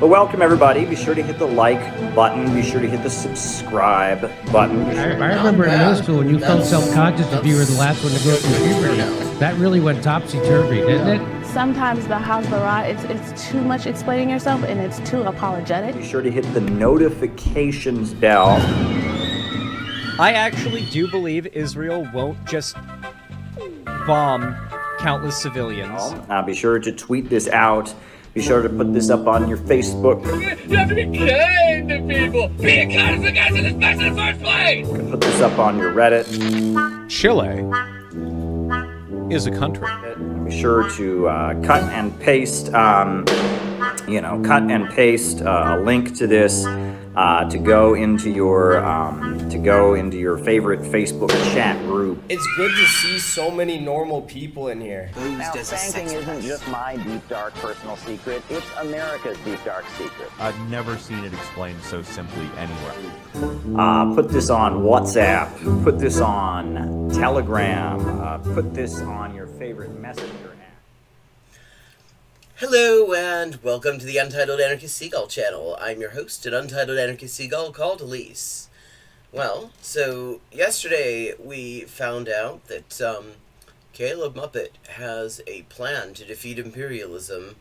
But welcome everybody. Be sure to hit the like button. Be sure to hit the subscribe button. I remember in middle school when you felt self-conscious if you were the last one to go through puberty. That really went topsy-turvy, didn't it? Sometimes the hasbara, it's too much explaining yourself and it's too apologetic. Be sure to hit the notifications bell. I actually do believe Israel won't just bomb countless civilians. Be sure to tweet this out. Be sure to put this up on your Facebook. You have to be kind to people. Be kind to the guys in this mess in the first place. You can put this up on your Reddit. Chile is a country. Be sure to cut and paste a link to this to go into your favorite Facebook chat group. It's good to see so many normal people in here. Now, spanking isn't just my deep, dark personal secret. It's America's deep, dark secret. I've never seen it explained so simply anywhere. Put this on WhatsApp. Put this on Telegram. Put this on your favorite messenger app. Hello and welcome to the Untitled Anarchist Seagull channel. I'm your host at Untitled Anarchist Seagull called Elise. Well, so yesterday we found out that Caleb Muppet has a plan to defeat imperialism,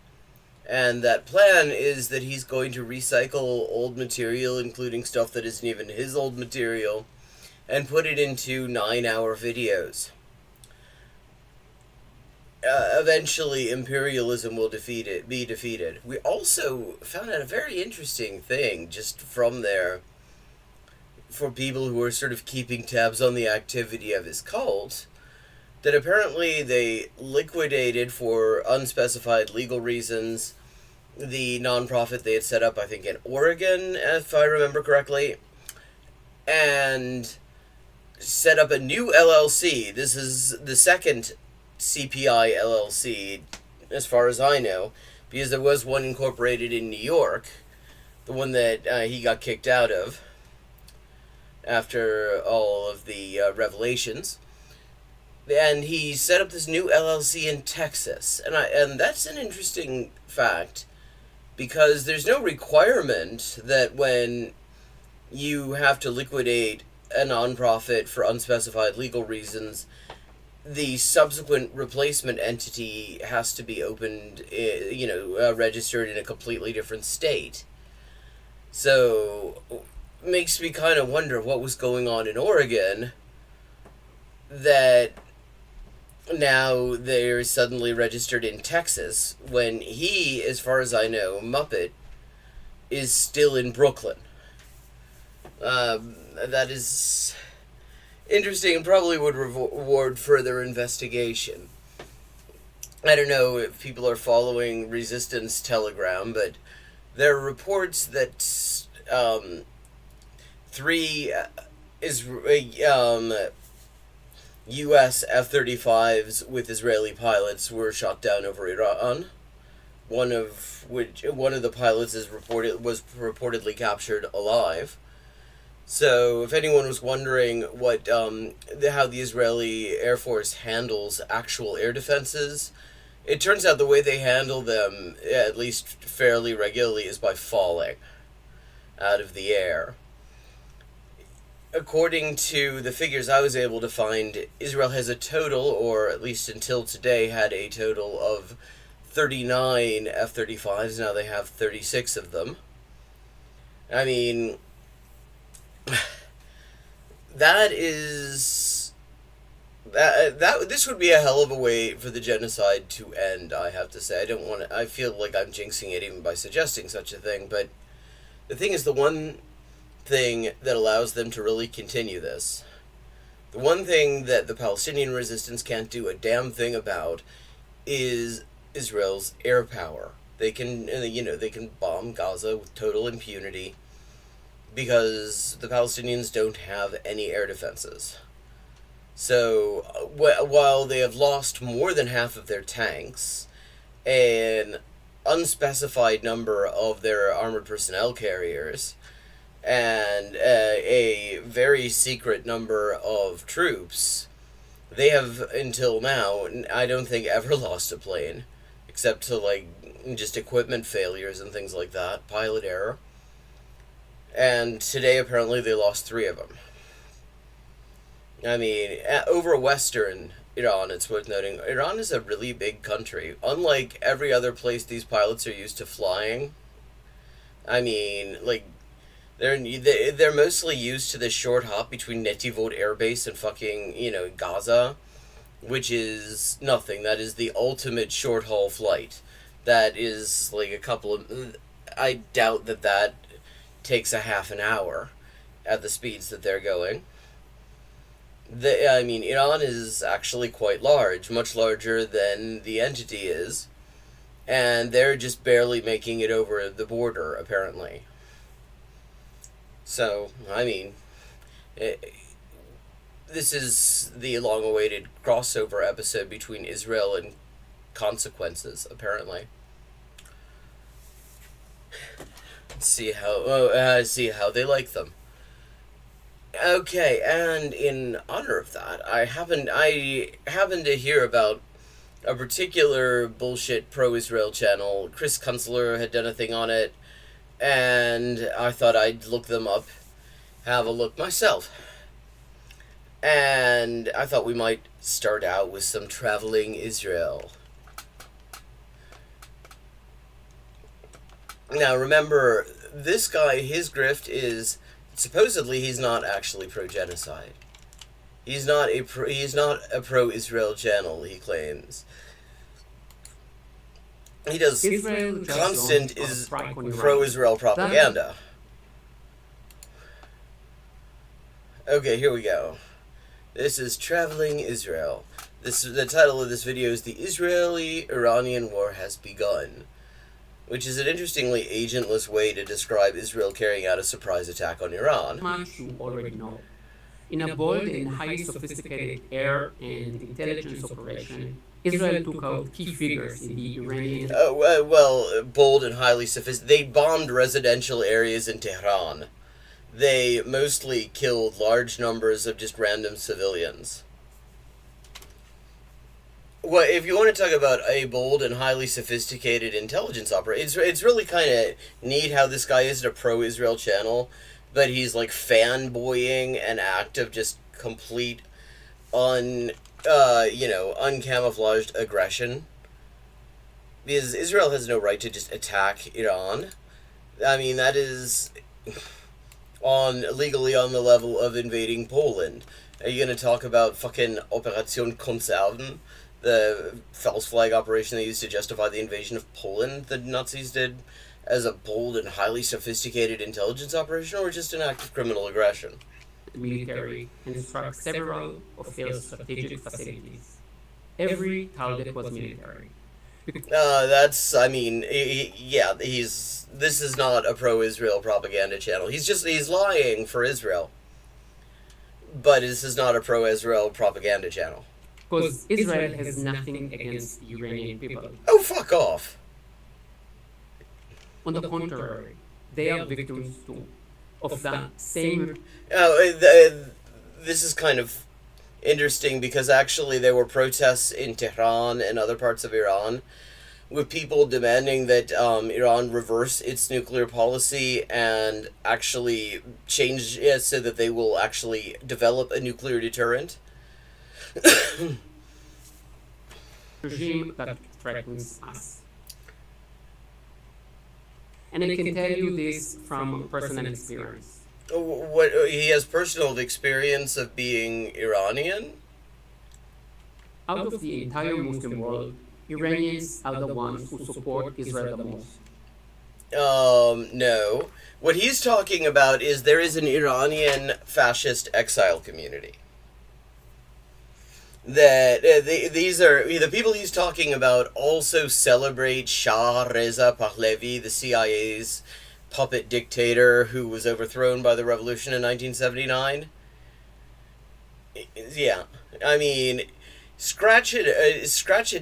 and that plan is that he's going to recycle old material, including stuff that isn't even his old material, and put it into 9-hour videos. Eventually, imperialism will be defeated. We also found out a very interesting thing just from there for people who are sort of keeping tabs on the activity of his cult, that apparently they liquidated for unspecified legal reasons the nonprofit they had set up, I think, in Oregon, if I remember correctly, and set up a new LLC. This is the second CPI LLC, as far as I know, because there was one incorporated in New York, the one that he got kicked out of after all of the revelations, and he set up this new LLC in Texas, and that's an interesting fact, because there's no requirement that when you have to liquidate a nonprofit for unspecified legal reasons, the subsequent replacement entity has to be opened, registered in a completely different state. So, makes me kind of wonder what was going on in Oregon, that now they're suddenly registered in Texas, when he, as far as I know, Muppet, is still in Brooklyn. That is interesting and probably would reward further investigation. I don't know if people are following Resistance Telegram, but there are reports that 3 U.S. F-35s with Israeli pilots were shot down over Iran. One of the pilots was reportedly captured alive. So, if anyone was wondering what how the Israeli Air Force handles actual air defenses, it turns out the way they handle them, at least fairly regularly, is by falling out of the air. According to the figures I was able to find, Israel has a total, or at least until today, had a total of 39 F-35s. Now they have 36 of them. I mean, this would be a hell of a way for the genocide to end, I have to say. I feel like I'm jinxing it even by suggesting such a thing, but the thing is, the one thing that allows them to really continue this, the one thing that the Palestinian resistance can't do a damn thing about, is Israel's air power. They can bomb Gaza with total impunity, because the Palestinians don't have any air defenses. So, while they have lost more than half of their tanks, an unspecified number of their armored personnel carriers, and a very secret number of troops, they have, until now, I don't think ever lost a plane, except to like just equipment failures and things like that, pilot error. And today apparently they lost 3 of them. I mean, over Western Iran, it's worth noting, Iran is a really big country. Unlike every other place these pilots are used to flying, I mean, like, they're mostly used to the short hop between Netivot Air Base and fucking, Gaza, which is nothing. That is the ultimate short haul flight. That is like a couple of... I doubt that takes a half an hour at the speeds that they're going. Iran is actually quite large, much larger than the entity is, and they're just barely making it over the border, apparently. So, this is the long-awaited crossover episode between Israel and Consequences, apparently. See how they like them. Okay, and in honor of that, I happened to hear about a particular bullshit pro-Israel channel. Chris Kunstler had done a thing on it, and I thought I'd look them up, have a look myself. And I thought we might start out with some Traveling Israel. Now remember, this guy, his grift is... supposedly, he's not actually pro-genocide. He's not a pro-Israel channel, he claims. He does constant pro-Israel propaganda. Okay, here we go. This is Traveling Israel. The title of this video is The Israeli-Iranian War Has Begun, which is an interestingly agentless way to describe Israel carrying out a surprise attack on Iran. Much you already know. In a bold and highly sophisticated air and intelligence operation, Israel took out key figures in the Iranian... bold and highly sophisticated. They bombed residential areas in Tehran. They mostly killed large numbers of just random civilians. Well, if you want to talk about a bold and highly sophisticated intelligence operation, it's really kind of neat how this guy isn't a pro-Israel channel, but he's like fanboying an act of just complete uncamouflaged aggression. Because Israel has no right to just attack Iran. I mean, that is legally on the level of invading Poland. Are you going to talk about fucking Operation Konserven? The false flag operation they used to justify the invasion of Poland the Nazis did as a bold and highly sophisticated intelligence operation, or just an act of criminal aggression? The military and struck several of their strategic facilities. Every target was military. This is not a pro-Israel propaganda channel. He's lying for Israel. But this is not a pro-Israel propaganda channel. Because Israel has nothing against the Iranian people. Oh, fuck off. On the contrary, they are victims too of the same... This is kind of interesting because actually there were protests in Tehran and other parts of Iran with people demanding that Iran reverse its nuclear policy and actually change it so that they will actually develop a nuclear deterrent. Regime that threatens us. And I can tell you this from personal experience. What, he has personal experience of being Iranian? Out of the entire Muslim world, Iranians are the ones who support Israel the most. No. What he's talking about is there is an Iranian fascist exile community. That these are the people he's talking about also celebrate Shah Reza Pahlavi, the CIA's puppet dictator who was overthrown by the revolution in 1979. Yeah, I mean, scratch a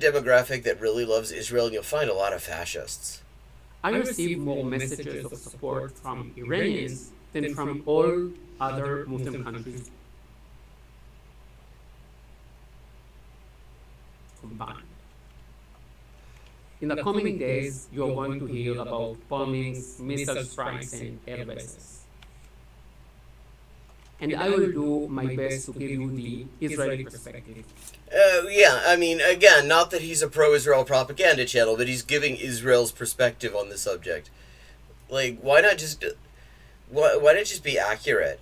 demographic that really loves Israel, and you'll find a lot of fascists. I receive more messages of support from Iranians than from all other Muslim countries combined. In the coming days, you're going to hear about bombings, missile strikes, and air bases. And I will do my best to give you the Israeli perspective. Yeah, I mean, again, not that he's a pro-Israel propaganda channel, but he's giving Israel's perspective on the subject. Like, why not just be accurate?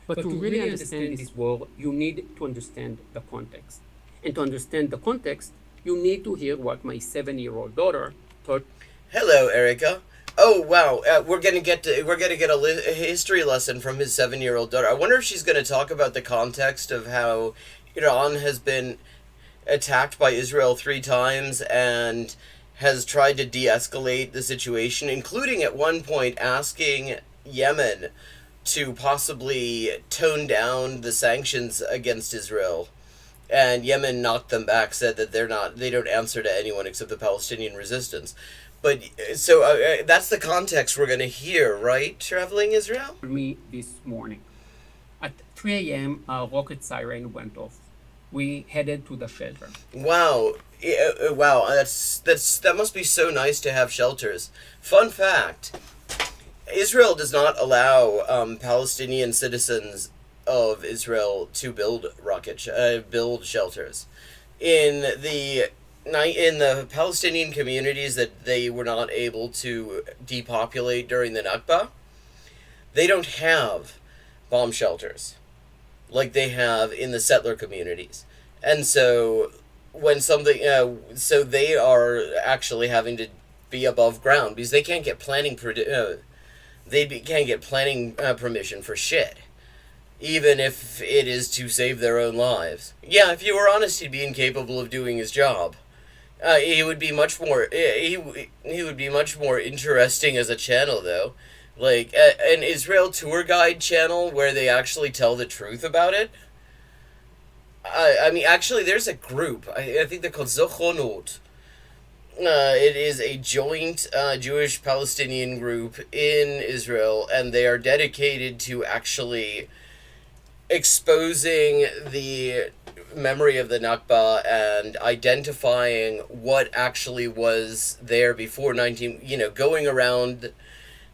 But to really understand this war, you need to understand the context. And to understand the context, you need to hear what my 7-year-old daughter thought. Hello, Erica. Oh wow, we're gonna get a history lesson from his 7-year-old daughter. I wonder if she's gonna talk about the context of how Iran has been attacked by Israel 3 times and has tried to de-escalate the situation, including at one point asking Yemen to possibly tone down the sanctions against Israel. And Yemen knocked them back, said that they don't answer to anyone except the Palestinian resistance. But so that's the context we're going to hear, right? Traveling Israel? Me this morning. At 3 a.m., a rocket siren went off. We headed to the shelter. Wow. Wow, that must be so nice to have shelters. Fun fact, Israel does not allow Palestinian citizens of Israel to build build shelters. In the Palestinian communities that they were not able to depopulate during the Nakba, they don't have bomb shelters like they have in the settler communities. And so when something, so they are actually having to be above ground because they can't get planning permission for shit, even if it is to save their own lives. Yeah, if you were honest, he'd be incapable of doing his job. He would be much more. He would be much more interesting as a channel, though, like an Israel tour guide channel where they actually tell the truth about it. I mean, actually, there's a group. I think they're called Zochonot. It is a joint Jewish-Palestinian group in Israel, and they are dedicated to actually exposing the memory of the Nakba and identifying what actually was there before going around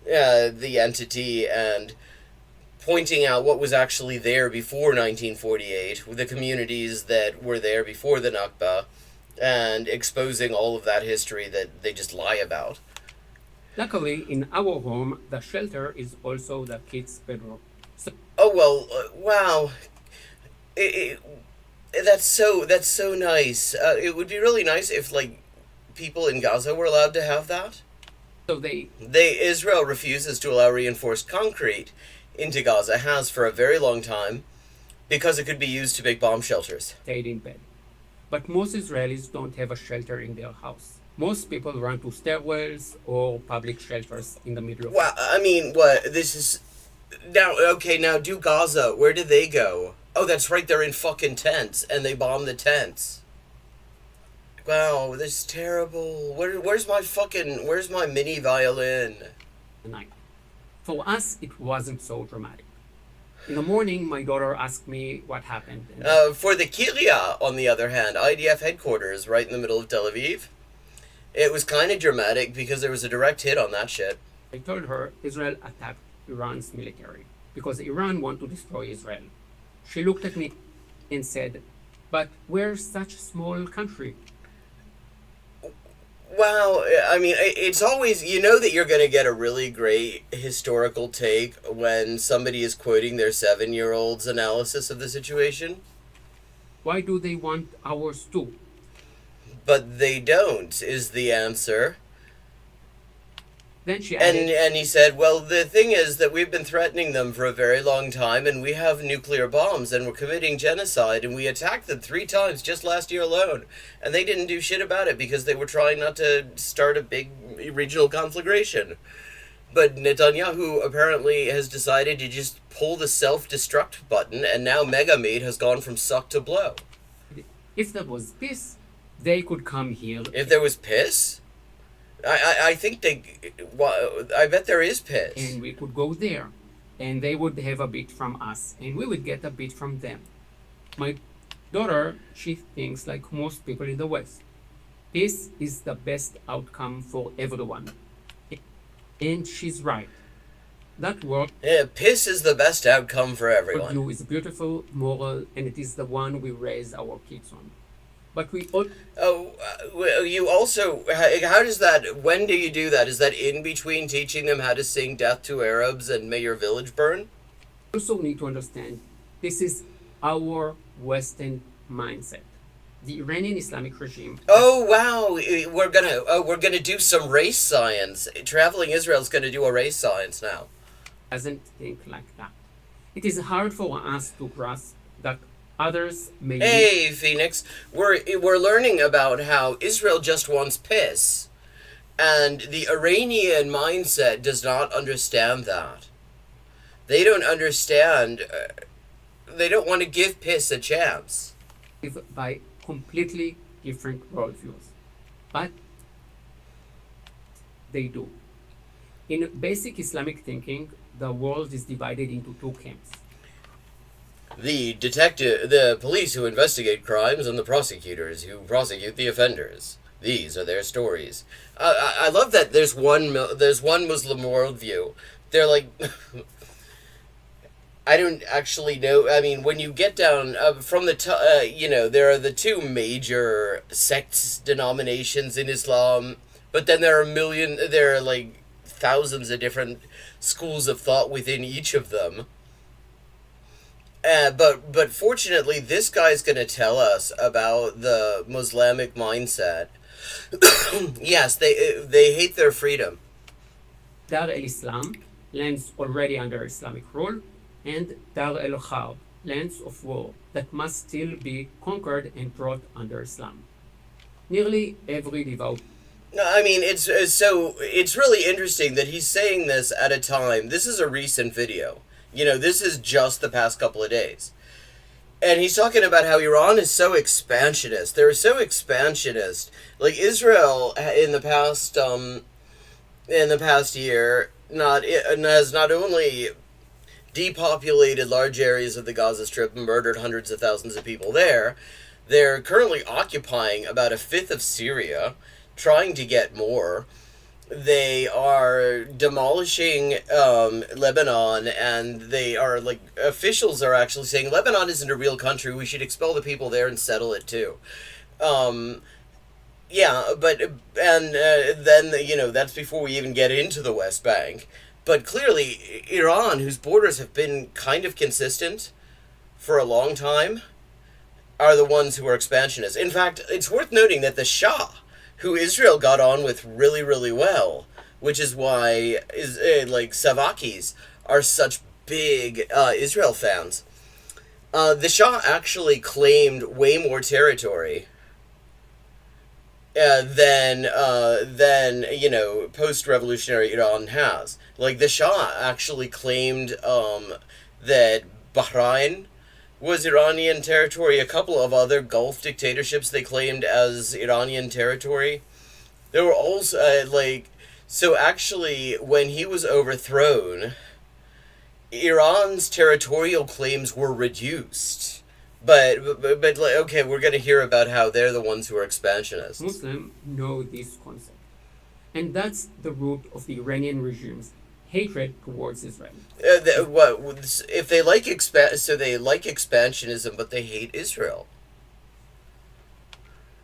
the entity and pointing out what was actually there before 1948, with the communities that were there before the Nakba, and exposing all of that history that they just lie about. Luckily, in our home, the shelter is also the kids' bedroom. Oh well, wow. That's so nice. It would be really nice if people in Gaza were allowed to have that. So Israel refuses to allow reinforced concrete into Gaza, has for a very long time, because it could be used to make bomb shelters. Stayed in bed. But most Israelis don't have a shelter in their house. Most people run to stairwells or public shelters in the middle of. Wow, I mean, what this is now? Okay, now do Gaza. Where do they go? Oh, that's right. They're in fucking tents, and they bomb the tents. Wow, this is terrible. Where's my mini violin? Night. For us, it wasn't so dramatic. In the morning, my daughter asked me what happened. For the Kilia, on the other hand, IDF headquarters, right in the middle of Tel Aviv, it was kind of dramatic because there was a direct hit on that shit. I told her Israel attacked Iran's military because Iran wanted to destroy Israel. She looked at me and said, "But we're such a small country." Wow, I mean, it's always, that you're going to get a really great historical take when somebody is quoting their 7-year-old's analysis of the situation. Why do they want ours too? But they don't, is the answer. Then she added, and he said, well, the thing is that we've been threatening them for a very long time, and we have nuclear bombs, and we're committing genocide, and we attacked them 3 times just last year alone, and they didn't do shit about it because they were trying not to start a big regional conflagration. But Netanyahu apparently has decided to just pull the self-destruct button, and now Megamate has gone from suck to blow. If there was peace, they could come here. If there was piss? I think I bet there is piss. And we could go there, and they would have a bit from us, and we would get a bit from them. My daughter, she thinks like most people in the West. This is the best outcome for everyone. And she's right. That world Yeah, peace is the best outcome for everyone. view is beautiful, moral, and it is the one we raise our kids on. But we all Oh, you also, how does that, when do you do that? Is that in between teaching them how to sing Death to Arabs and May Your Village Burn? also need to understand this is our Western mindset. The Iranian Islamic regime Oh wow, we're gonna do some race science. Traveling Israel's gonna do a race science now. doesn't think like that. It is hard for us to grasp that others may Hey Phoenix, we're learning about how Israel just wants peace, and the Iranian mindset does not understand that. They don't understand. They don't want to give peace a chance. live by completely different worldviews. But they do. In basic Islamic thinking, the world is divided into two camps. The police who investigate crimes, and the prosecutors who prosecute the offenders. These are their stories. I love that there's one Muslim worldview. They're like, I don't actually know. I mean, when you get down from the there are the two major sects denominations in Islam, but then there are like thousands of different schools of thought within each of them. But fortunately, this guy's going to tell us about the Muslimic mindset. Yes, they hate their freedom. Dar el-Islam, lands already under Islamic rule, and Dar el-Harb, lands of war that must still be conquered and brought under Islam. Nearly every devout No, I mean, it's really interesting that he's saying this at a time. This is a recent video. This is just the past couple of days. And he's talking about how Iran is so expansionist. They're so expansionist. Like Israel in the past year has not only depopulated large areas of the Gaza Strip and murdered hundreds of thousands of people there, they're currently occupying about a fifth of Syria, trying to get more. They are demolishing Lebanon, and they are like, officials are actually saying Lebanon isn't a real country. We should expel the people there and settle it too. Yeah, but then that's before we even get into the West Bank. But clearly, Iran, whose borders have been kind of consistent for a long time, are the ones who are expansionists. In fact, it's worth noting that the Shah, who Israel got on with really, really well, which is why Savakis are such big Israel fans. The Shah actually claimed way more territory than post-revolutionary Iran has. Like, the Shah actually claimed that Bahrain was Iranian territory. A couple of other Gulf dictatorships they claimed as Iranian territory. There were also, so actually, when he was overthrown, Iran's territorial claims were reduced. But okay, we're going to hear about how they're the ones who are expansionists. Muslims know this concept. And that's the root of the Iranian regime's hatred towards Israel. If they like so they like expansionism, but they hate Israel.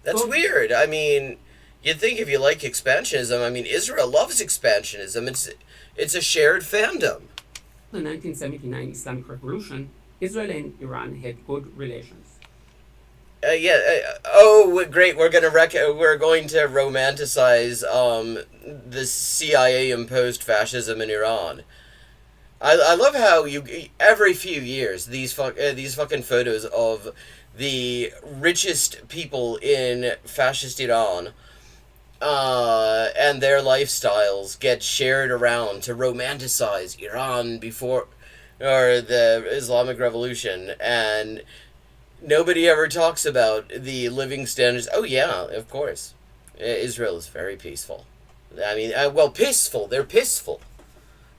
That's weird. I mean, you'd think if you like expansionism, I mean, Israel loves expansionism. It's a shared fandom. The 1979 Islamic Revolution, Israel and Iran had good relations. Great. We're going to romanticize the CIA imposed fascism in Iran. I love how every few years these fucking photos of the richest people in fascist Iran and their lifestyles get shared around to romanticize Iran before or the Islamic Revolution, and nobody ever talks about the living standards. Oh yeah, of course. Israel is very peaceful. I mean, peaceful. They're peaceful.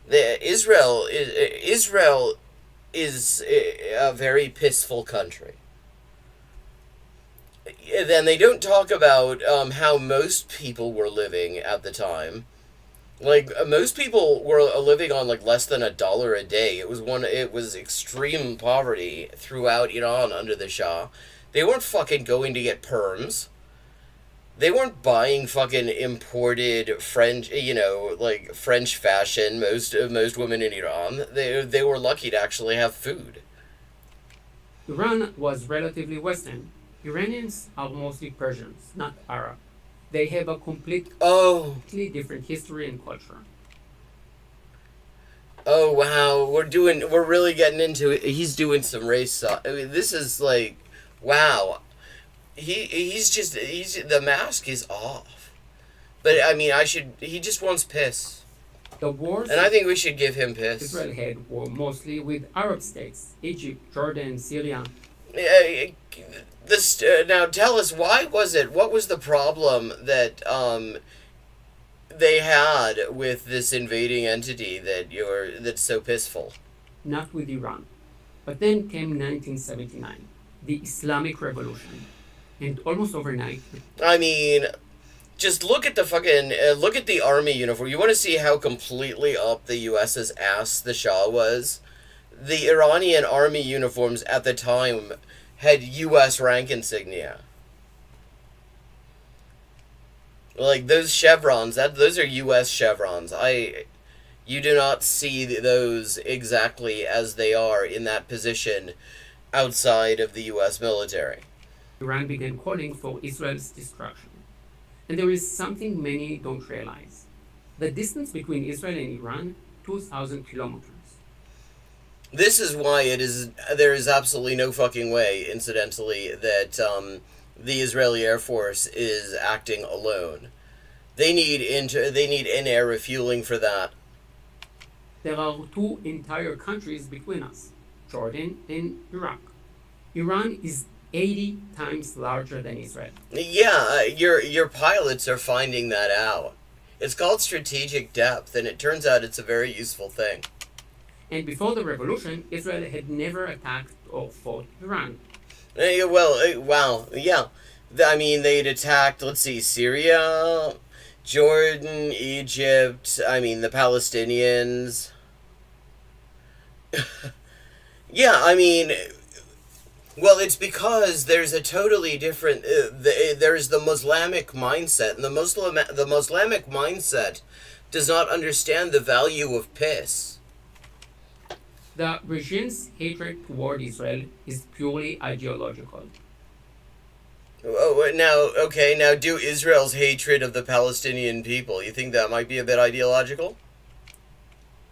Israel is a very peaceful country. then they don't talk about how most people were living at the time. Like, most people were living on like less than $1 a day. It was extreme poverty throughout Iran under the Shah. They weren't fucking going to get perms. They weren't buying fucking imported French, like French fashion. Most women in Iran, they were lucky to actually have food. Iran was relatively Western. Iranians are mostly Persians, not Arab. They have a completely different history and culture. Oh wow, we're really getting into it. He's doing some race. I mean, this is like, wow. He's the mask is off. But I mean, he just wants piss. The wars and I think we should give him piss. Israel had were mostly with Arab states, Egypt, Jordan, Syria. Now tell us, what was the problem that they had with this invading entity that's so pissful? Not with Iran. But then came 1979, the Islamic Revolution. And almost overnight. I mean, just look at the army uniform. You want to see how completely up the US's ass the Shah was? The Iranian army uniforms at the time had US rank insignia. Like those chevrons, those are US chevrons. You do not see those exactly as they are in that position outside of the US military. Iran began calling for Israel's destruction. And there is something many don't realize. The distance between Israel and Iran, 2,000 kilometers. This is why there is absolutely no fucking way, incidentally, that the Israeli Air Force is acting alone. They need in-air refueling for that. There are two entire countries between us, Jordan and Iraq. Iran is 80 times larger than Israel. Yeah, your pilots are finding that out. It's called strategic depth, and it turns out it's a very useful thing. And before the revolution, Israel had never attacked or fought Iran. Wow, yeah. I mean, they'd attacked, let's see, Syria, Jordan, Egypt, the Palestinians. Yeah, I mean... Well, it's because there's a totally different... there's the Muslimic mindset, and the Muslimic mindset does not understand the value of piss. The regime's hatred toward Israel is purely ideological. Oh, now do Israel's hatred of the Palestinian people, you think that might be a bit ideological?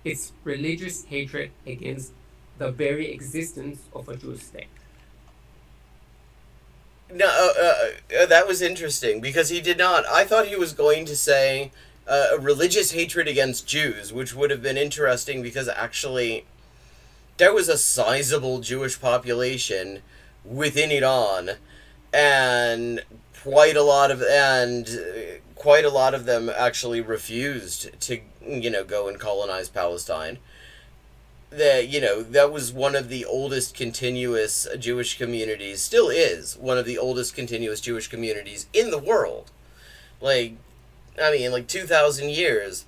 It's religious hatred against the very existence of a Jewish state. No, that was interesting, because he did not. I thought he was going to say a religious hatred against Jews, which would have been interesting, because actually there was a sizable Jewish population within Iran, and quite a lot of them actually refused to, go and colonize Palestine. That was one of the oldest continuous Jewish communities, still is one of the oldest continuous Jewish communities in the world. 2,000 years,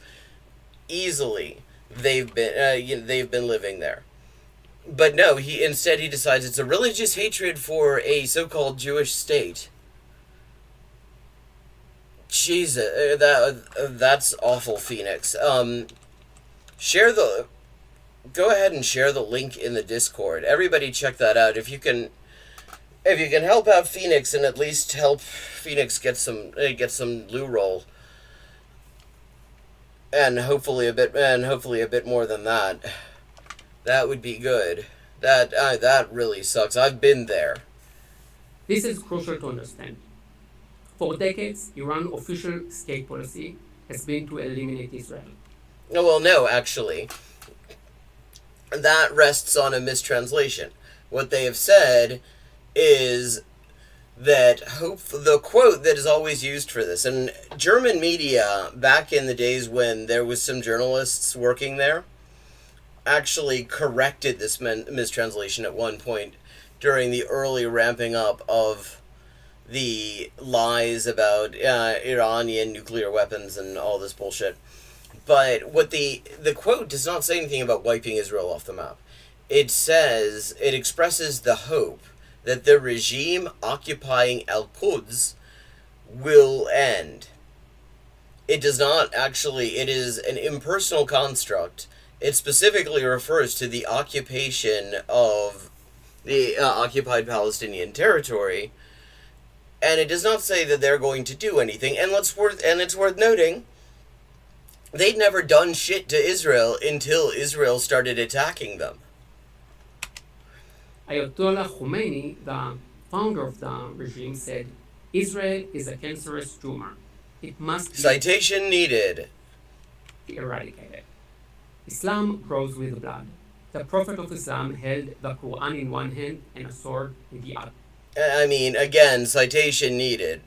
easily, they've been living there. But no, he decides it's a religious hatred for a so-called Jewish state. Jesus, that's awful, Phoenix. Go ahead and share the link in the Discord. Everybody check that out. If you can help out Phoenix and at least help Phoenix get some loo roll, and hopefully a bit more than that, that would be good. That really sucks. I've been there. This is crucial to understand. For decades, Iran's official state policy has been to eliminate Israel. Well, no, actually. That rests on a mistranslation. What they have said is that the quote that is always used for this, and German media, back in the days when there was some journalists working there, actually corrected this mistranslation at one point during the early ramping up of the lies about Iranian nuclear weapons and all this bullshit. But what the quote does not say anything about wiping Israel off the map. It says, it expresses the hope that the regime occupying Al-Quds will end. It does not actually, it is an impersonal construct. It specifically refers to the occupation of the occupied Palestinian territory, and it does not say that they're going to do anything. And it's worth noting, they'd never done shit to Israel until Israel started attacking them. Ayatollah Khomeini, the founder of the regime, said, Israel is a cancerous tumor. It must be Citation needed. eradicated. Islam grows with blood. The Prophet of Islam held the Quran in one hand and a sword in the other. I mean, again, citation needed.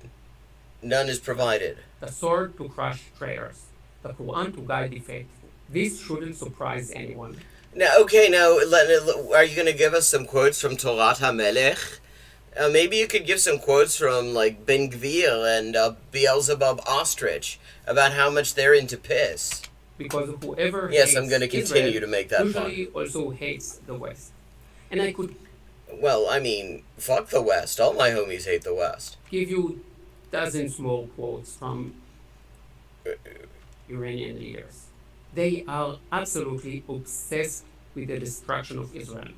None is provided. The sword to crush traitors. The Quran to guide the faithful. This shouldn't surprise anyone. Now, okay, are you going to give us some quotes from Torat HaMelech? Maybe you could give some quotes from, like, Ben Gvir and Beelzebub Ostrich about how much they're into piss. Because whoever Yes, hates I'm going to continue Israel to make that usually fun. also hates the West. And I could Well, I mean, fuck the West. All my homies hate the West. give you dozens more quotes from Iranian leaders. They are absolutely obsessed with the destruction of Israel.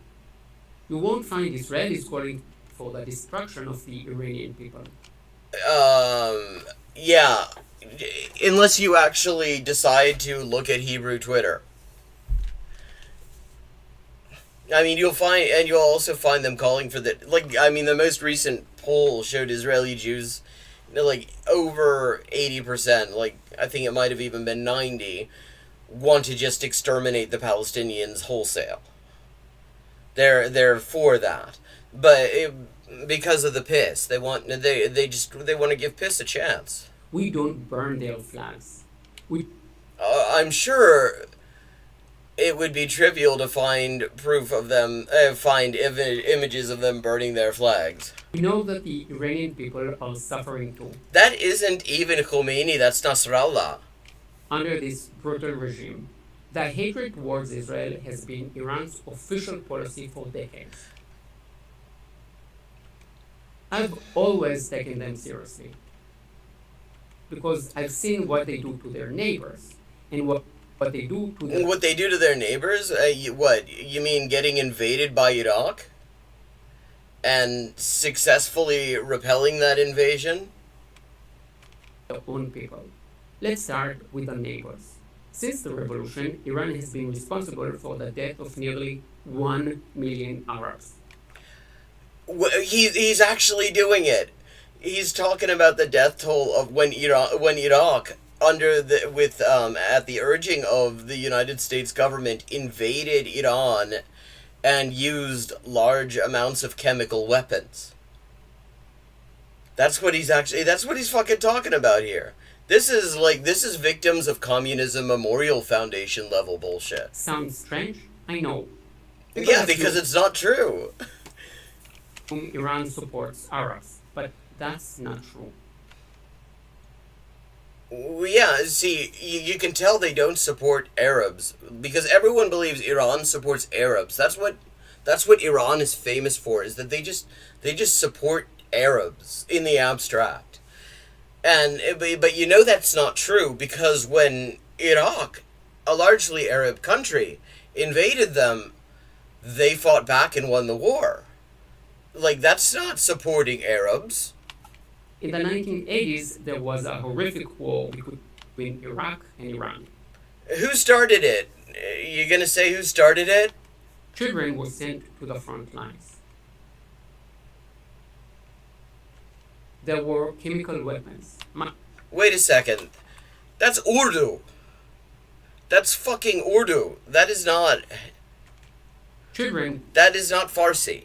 You won't find Israelis calling for the destruction of the Iranian people. Yeah. Unless you actually decide to look at Hebrew Twitter. I mean, you'll also find them calling for the, the most recent poll showed Israeli Jews, over 80%, I think it might have even been 90%, want to just exterminate the Palestinians wholesale. They're for that. But because of the piss, they want to give piss a chance. We don't burn their flags. I'm sure it would be trivial to find proof of them, images of them burning their flags. We know that the Iranian people are suffering too. That isn't even Khomeini, that's Nasrallah. Under this brutal regime, the hatred towards Israel has been Iran's official policy for decades. I've always taken them seriously because I've seen what they do to their neighbors and what they do to them. What they do to their neighbors? You mean getting invaded by Iraq? And successfully repelling that invasion? Their own people. Let's start with the neighbors. Since the revolution, Iran has been responsible for the death of nearly 1 million Arabs. He's actually doing it. He's talking about the death toll of when Iraq at the urging of the United States government invaded Iran and used large amounts of chemical weapons. That's what he's fucking talking about here. This is victims of communism memorial foundation level bullshit. Sounds strange? I know. Yeah, because it's not true. Iran supports Arabs, but that's not true. Yeah, see, you can tell they don't support Arabs because everyone believes Iran supports Arabs. That's what Iran is famous for, is that they just support Arabs in the abstract. But you know that's not true because when Iraq, a largely Arab country, invaded them, they fought back and won the war. That's not supporting Arabs. In the 1980s, there was a horrific war between Iraq and Iran. Who started it? You gonna say who started it? Children were sent to the front lines. There were chemical weapons. Wait a second. That's Urdu. That's fucking Urdu. That is not Farsi.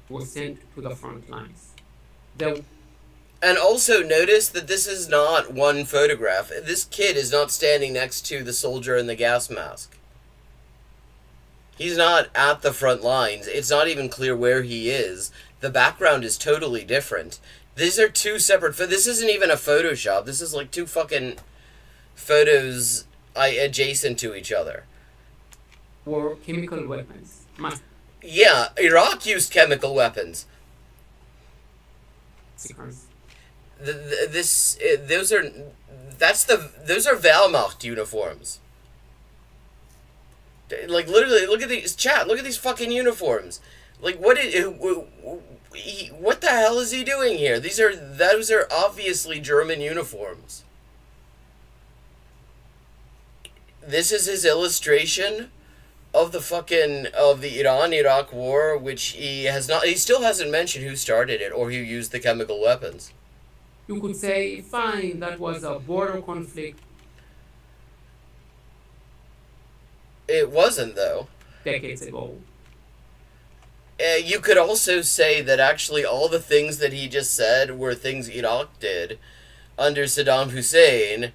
Were sent to the front lines. And also notice that this is not one photograph. This kid is not standing next to the soldier in the gas mask. He's not at the front lines. It's not even clear where he is. The background is totally different. These are two separate. This isn't even a Photoshop. This is like two fucking photos adjacent to each other. Or chemical weapons. Yeah, Iraq used chemical weapons. Massacres. Those are Wehrmacht uniforms. Like, literally, look at these, chat, look at these fucking uniforms. Like, what the hell is he doing here? Those are obviously German uniforms. This is his illustration of the Iran-Iraq war, which he still hasn't mentioned who started it or who used the chemical weapons. You could say, fine, that was a border conflict. It wasn't, though. Decades ago. You could also say that actually all the things that he just said were things Iraq did under Saddam Hussein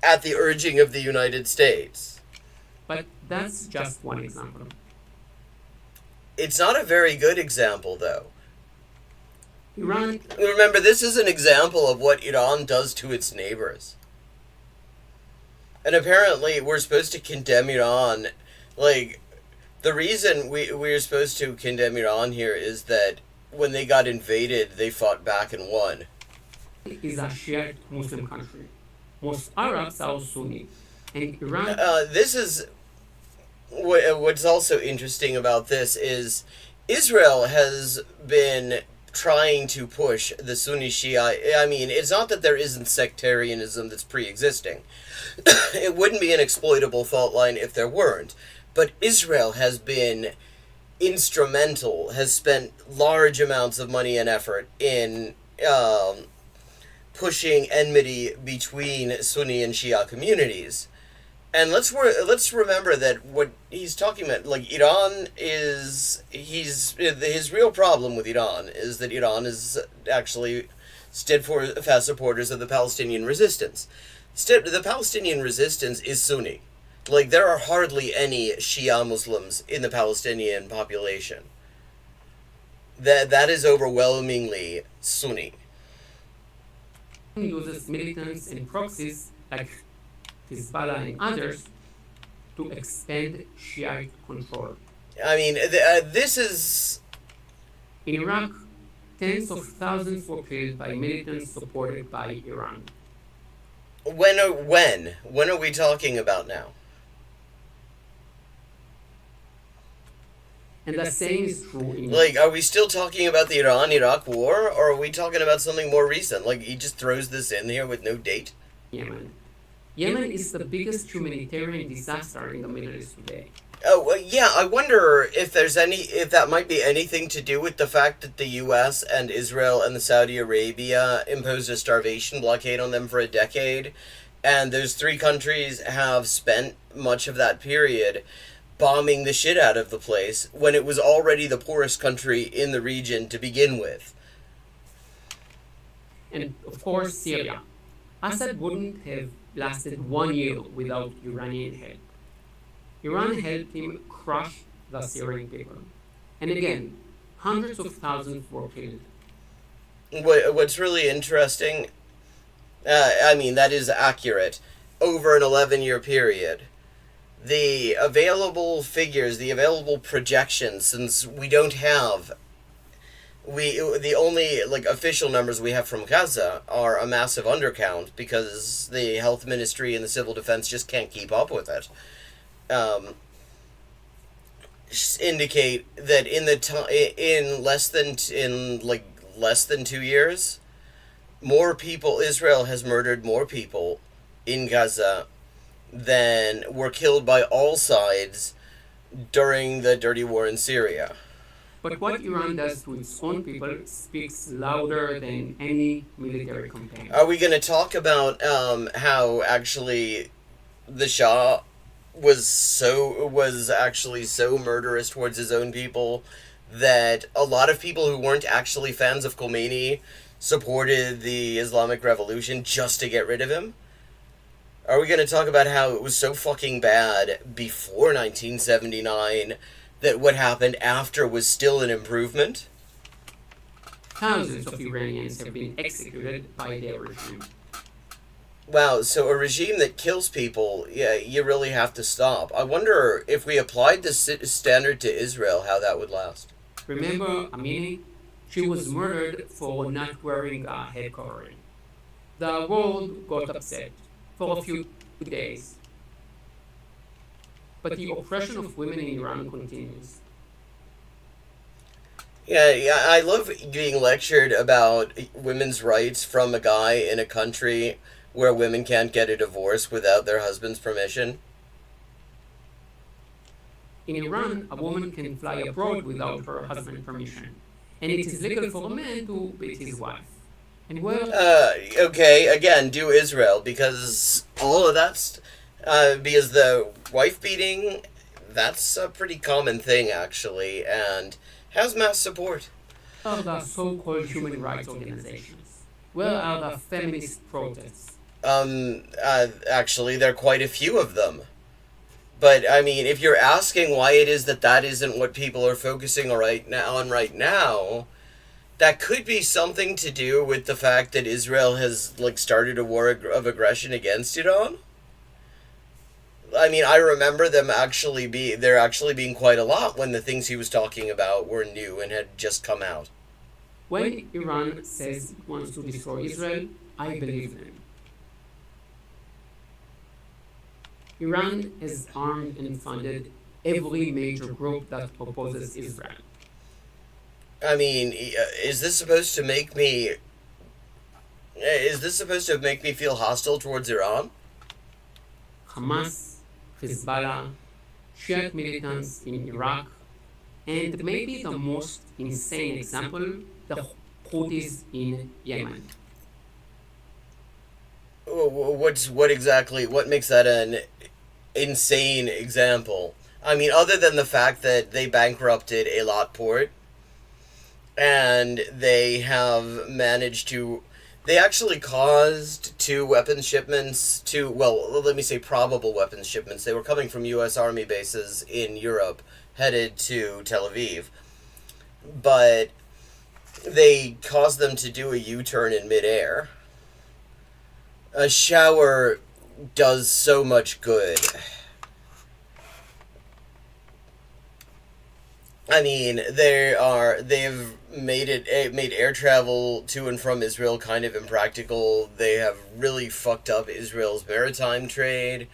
at the urging of the United States. But that's just one example. It's not a very good example, though. Iran. Remember, this is an example of what Iran does to its neighbors. And apparently, we're supposed to condemn Iran. Like, the reason we're supposed to condemn Iran here is that when they got invaded, they fought back and won. Is a shared Muslim country. Most Arabs are Sunni. And Iran... This is... What's also interesting about this is Israel has been trying to push the Sunni Shia. I mean, it's not that there isn't sectarianism that's pre-existing. It wouldn't be an exploitable fault line if there weren't. But Israel has been instrumental, has spent large amounts of money and effort in pushing enmity between Sunni and Shia communities. And let's remember that what he's talking about, like, Iran is, his real problem with Iran is that Iran is actually steadfast supporters of the Palestinian resistance. The Palestinian resistance is Sunni. Like, there are hardly any Shia Muslims in the Palestinian population. That is overwhelmingly Sunni. Uses militants and proxies like Hezbollah and others to expand Shiite control. I mean, this is... In Iraq, tens of thousands were killed by militants supported by Iran. When are we talking about now? And the same is true in... Like, are we still talking about the Iran-Iraq war, or are we talking about something more recent? Like, he just throws this in here with no date? Yemen. Yemen is the biggest humanitarian disaster in the Middle East today. Oh, well, yeah, I wonder if that might be anything to do with the fact that the U.S. and Israel and Saudi Arabia imposed a starvation blockade on them for a decade, and those three countries have spent much of that period bombing the shit out of the place when it was already the poorest country in the region to begin with. And, of course, Syria. Assad wouldn't have lasted 1 year without Iranian help. Iran helped him crush the Syrian people. And again, hundreds of thousands were killed. What's really interesting, I mean, that is accurate, over an 11-year period. The available figures, the available projections, since we don't have... the only official numbers we have from Gaza are a massive undercount because the health ministry and the civil defense just can't keep up with it. Indicate that in less than 2 years, Israel has murdered more people in Gaza than were killed by all sides during the dirty war in Syria. But what Iran does to its own people speaks louder than any military campaign. Are we going to talk about how actually the Shah was actually so murderous towards his own people that a lot of people who weren't actually fans of Khomeini supported the Islamic Revolution just to get rid of him? Are we going to talk about how it was so fucking bad before 1979 that what happened after was still an improvement? Thousands of Iranians have been executed by their regime. Wow, so a regime that kills people, yeah, you really have to stop. I wonder if we applied this standard to Israel, how that would last. Remember Amini? She was murdered for not wearing a head covering. The world got upset for a few days. But the oppression of women in Iran continues. Yeah, I love being lectured about women's rights from a guy in a country where women can't get a divorce without their husband's permission. In Iran, a woman can fly abroad without her husband's permission, and it is legal for a man to beat his wife. And well, Okay, again, do Israel, because all of that's, because the wife beating, that's a pretty common thing, actually, and has mass support. are the so-called human rights organizations? Where are the feminist protests? Actually, there are quite a few of them. But, I mean, if you're asking why it is that that isn't what people are focusing on right now, that could be something to do with the fact that Israel has, like, started a war of aggression against Iran. I mean, I remember there actually being quite a lot when the things he was talking about were new and had just come out. When Iran says it wants to destroy Israel, I believe them. Iran has armed and funded every major group that opposes Israel. I mean, is this supposed to make me feel hostile towards Iran? Hamas, Hezbollah, Shiite militants in Iraq, and maybe the most insane example, the Houthis in Yemen. What makes that an insane example? I mean, other than the fact that they bankrupted Eilat port, and they have managed to... They actually caused two weapons shipments to... Well, let me say probable weapons shipments. They were coming from U.S. Army bases in Europe, headed to Tel Aviv. But they caused them to do a U-turn in midair. A shower does so much good. I mean, they've made air travel to and from Israel kind of impractical. They have really fucked up Israel's maritime trade,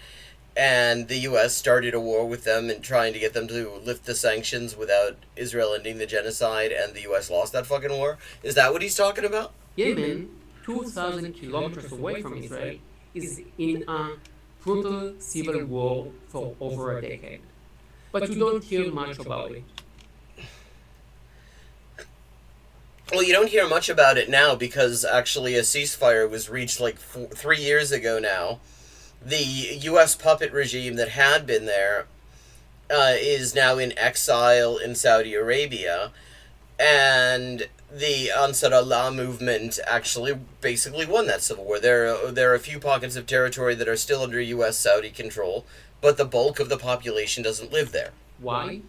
and the U.S. started a war with them and trying to get them to lift the sanctions without Israel ending the genocide, and the U.S. lost that fucking war. Is that what he's talking about? Yemen, 2,000 kilometers away from Israel, is in a brutal civil war for over a decade. But you don't hear much about it. Well, you don't hear much about it now because actually a ceasefire was reached like 3 years ago now. The U.S. puppet regime that had been there is now in exile in Saudi Arabia, and the Ansar Allah movement actually basically won that civil war. There are a few pockets of territory that are still under U.S. Saudi control, but the bulk of the population doesn't live there. Why?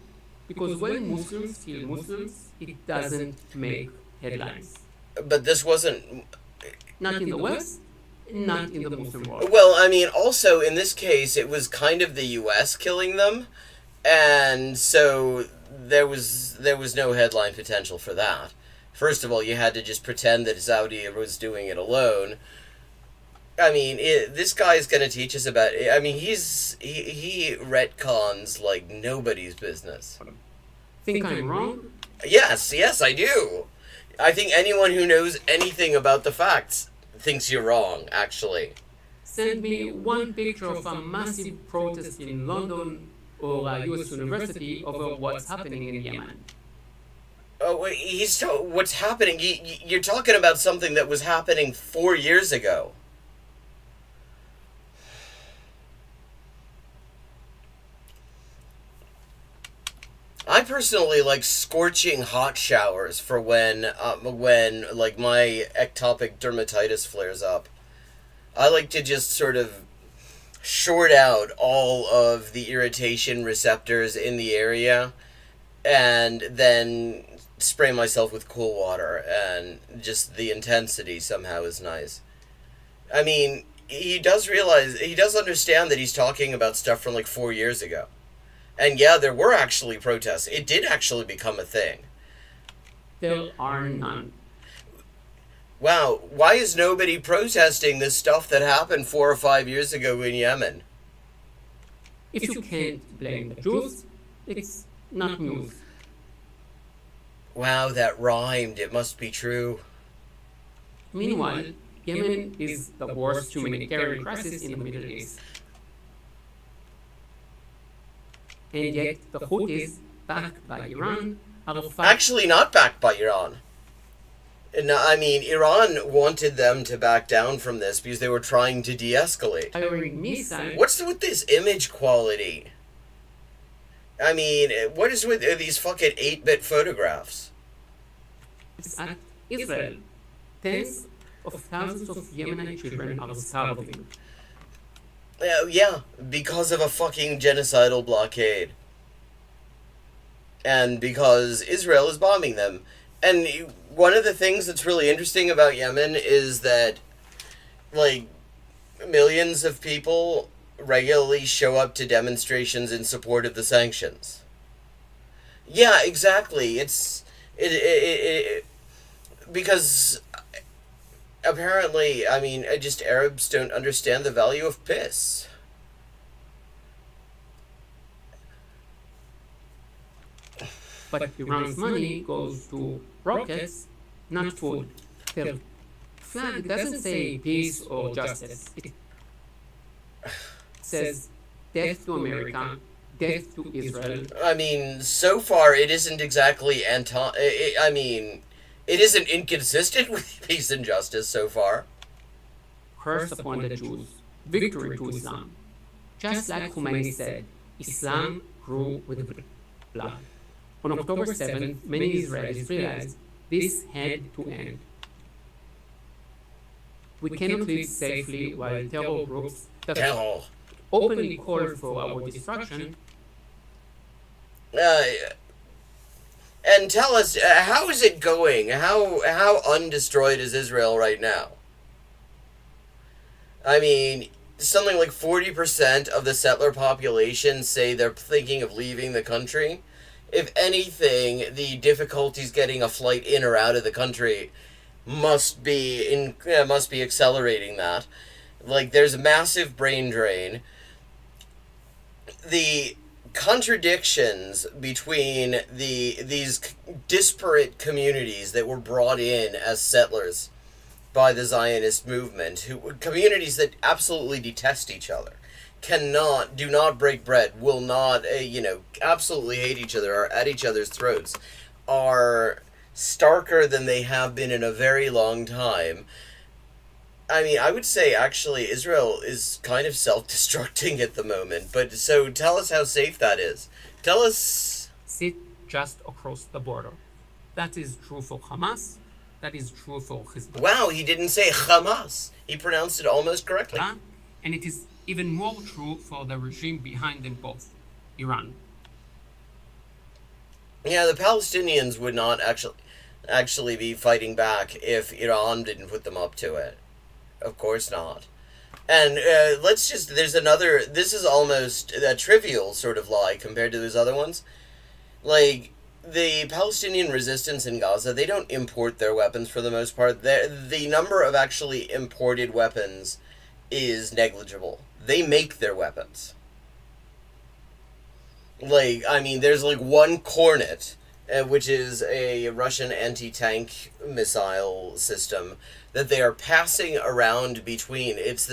Because when Muslims kill Muslims, it doesn't make headlines. But this wasn't... Not in the West, not in the Muslim world. Well, I mean, also, in this case, it was kind of the U.S. killing them, and so there was no headline potential for that. First of all, you had to just pretend that Saudi was doing it alone. I mean, this guy's going to teach us about... I mean, he retcons like nobody's business. Think I'm wrong? Yes, I do. I think anyone who knows anything about the facts thinks you're wrong, actually. Send me one picture of a massive protest in London or a US university over what's happening in Yemen. Oh, what's happening? You're talking about something that was happening 4 years ago. I personally like scorching hot showers for when like my ectopic dermatitis flares up. I like to just sort of short out all of the irritation receptors in the area and then spray myself with cool water, and just the intensity somehow is nice. I mean, he does understand that he's talking about stuff from like 4 years ago. And yeah, there were actually protests. It did actually become a thing. There are none. Wow, why is nobody protesting this stuff that happened 4 or 5 years ago in Yemen? If you can't blame the Jews, it's not news. Wow, that rhymed. It must be true. Meanwhile, Yemen is the worst humanitarian crisis in the Middle East. And yet, the Houthis, backed by Iran, are fighting. Actually, not backed by Iran. No, I mean, Iran wanted them to back down from this because they were trying to de-escalate. Firing missiles. What's with this image quality? I mean, what is with these fucking 8-bit photographs? At Israel, tens of thousands of Yemeni children are starving. Yeah, because of a fucking genocidal blockade. And because Israel is bombing them. And one of the things that's really interesting about Yemen is that, like, millions of people regularly show up to demonstrations in support of the sanctions. Yeah, exactly. Because apparently, I mean, just Arabs don't understand the value of piss. But Iran's money goes to rockets, not food. The flag doesn't say peace or justice. It says death to America, death to Israel. I mean, so far it isn't exactly it isn't inconsistent with peace and justice so far. Curse upon the Jews, victory to Islam. Just like Khomeini said, Islam grew with blood. On October 7th, many Israelis realized this had to end. We cannot live safely while terror groups that openly call for our destruction. And tell us, how is it going? How undestroyed is Israel right now? I mean, something like 40% of the settler population say they're thinking of leaving the country. If anything, the difficulties getting a flight in or out of the country must be accelerating that. Like, there's a massive brain drain. The contradictions between these disparate communities that were brought in as settlers by the Zionist movement, communities that absolutely detest each other, do not break bread, will not, absolutely hate each other, are at each other's throats, are starker than they have been in a very long time. I mean, I would say, actually, Israel is kind of self-destructing at the moment. But, so, tell us how safe that is. Tell us... Sit just across the border. That is true for Hamas. That is true for Hezbollah. Wow, he didn't say Hamas. He pronounced it almost correctly. And it is even more true for the regime behind them both, Iran. Yeah, the Palestinians would not actually be fighting back if Iran didn't put them up to it. Of course not. And this is almost a trivial sort of lie compared to those other ones. Like, the Palestinian resistance in Gaza, they don't import their weapons for the most part. The number of actually imported weapons is negligible. They make their weapons. Like, I mean, there's like one Kornet, which is a Russian anti-tank missile system that they are passing around between. It's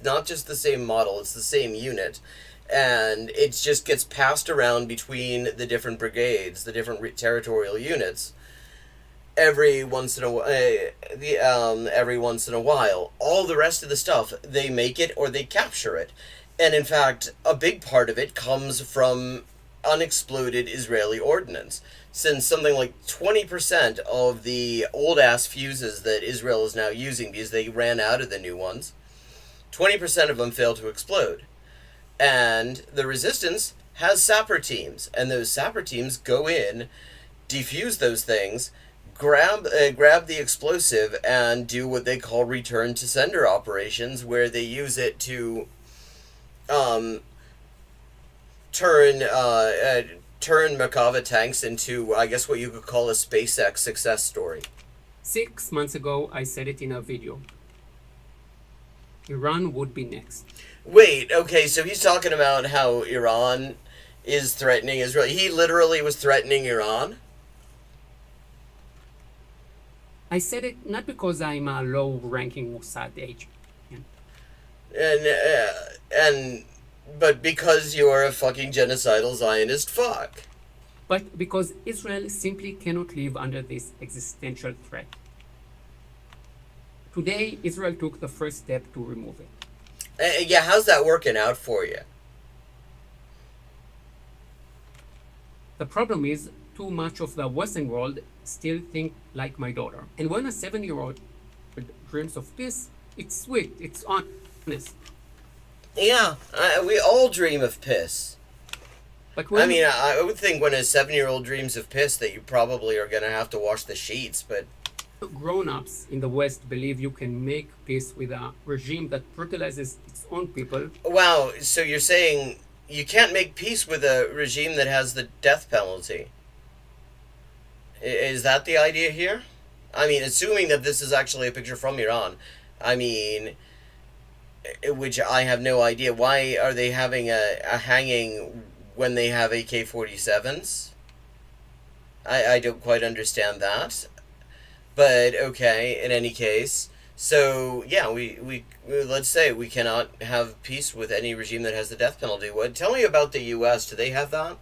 not just the same model, it's the same unit. And it just gets passed around between the different brigades, the different territorial units, every once in a while. All the rest of the stuff, they make it or they capture it. And in fact, a big part of it comes from unexploded Israeli ordnance, since something like 20% of the old-ass fuses that Israel is now using, because they ran out of the new ones, 20% of them fail to explode. And the resistance has sapper teams, and those sapper teams go in, defuse those things, grab the explosive, and do what they call return to sender operations, where they use it to turn Merkava tanks into, I guess, what you could call a SpaceX success story. 6 months ago, I said it in a video. Iran would be next. Wait, okay, so he's talking about how Iran is threatening Israel. He literally was threatening Iran? I said it not because I'm a low-ranking Mossad agent. But because you're a fucking genocidal Zionist fuck. But because Israel simply cannot live under this existential threat. Today, Israel took the first step to remove it. Yeah, how's that working out for you? The problem is, too much of the Western world still think like my daughter. And when a 7-year-old dreams of peace, it's sweet, it's honest. Yeah, we all dream of piss. But when, I mean, I would think when a 7-year-old dreams of piss that you probably are going to have to wash the sheets, but... grown-ups in the West believe you can make peace with a regime that brutalizes its own people. Wow, so you're saying you can't make peace with a regime that has the death penalty? Is that the idea here? I mean, assuming that this is actually a picture from Iran, I mean, which I have no idea. Why are they having a hanging when they have AK-47s? I don't quite understand that. But, okay, in any case, so, yeah, we let's say we cannot have peace with any regime that has the death penalty. Tell me about the U.S. Do they have that?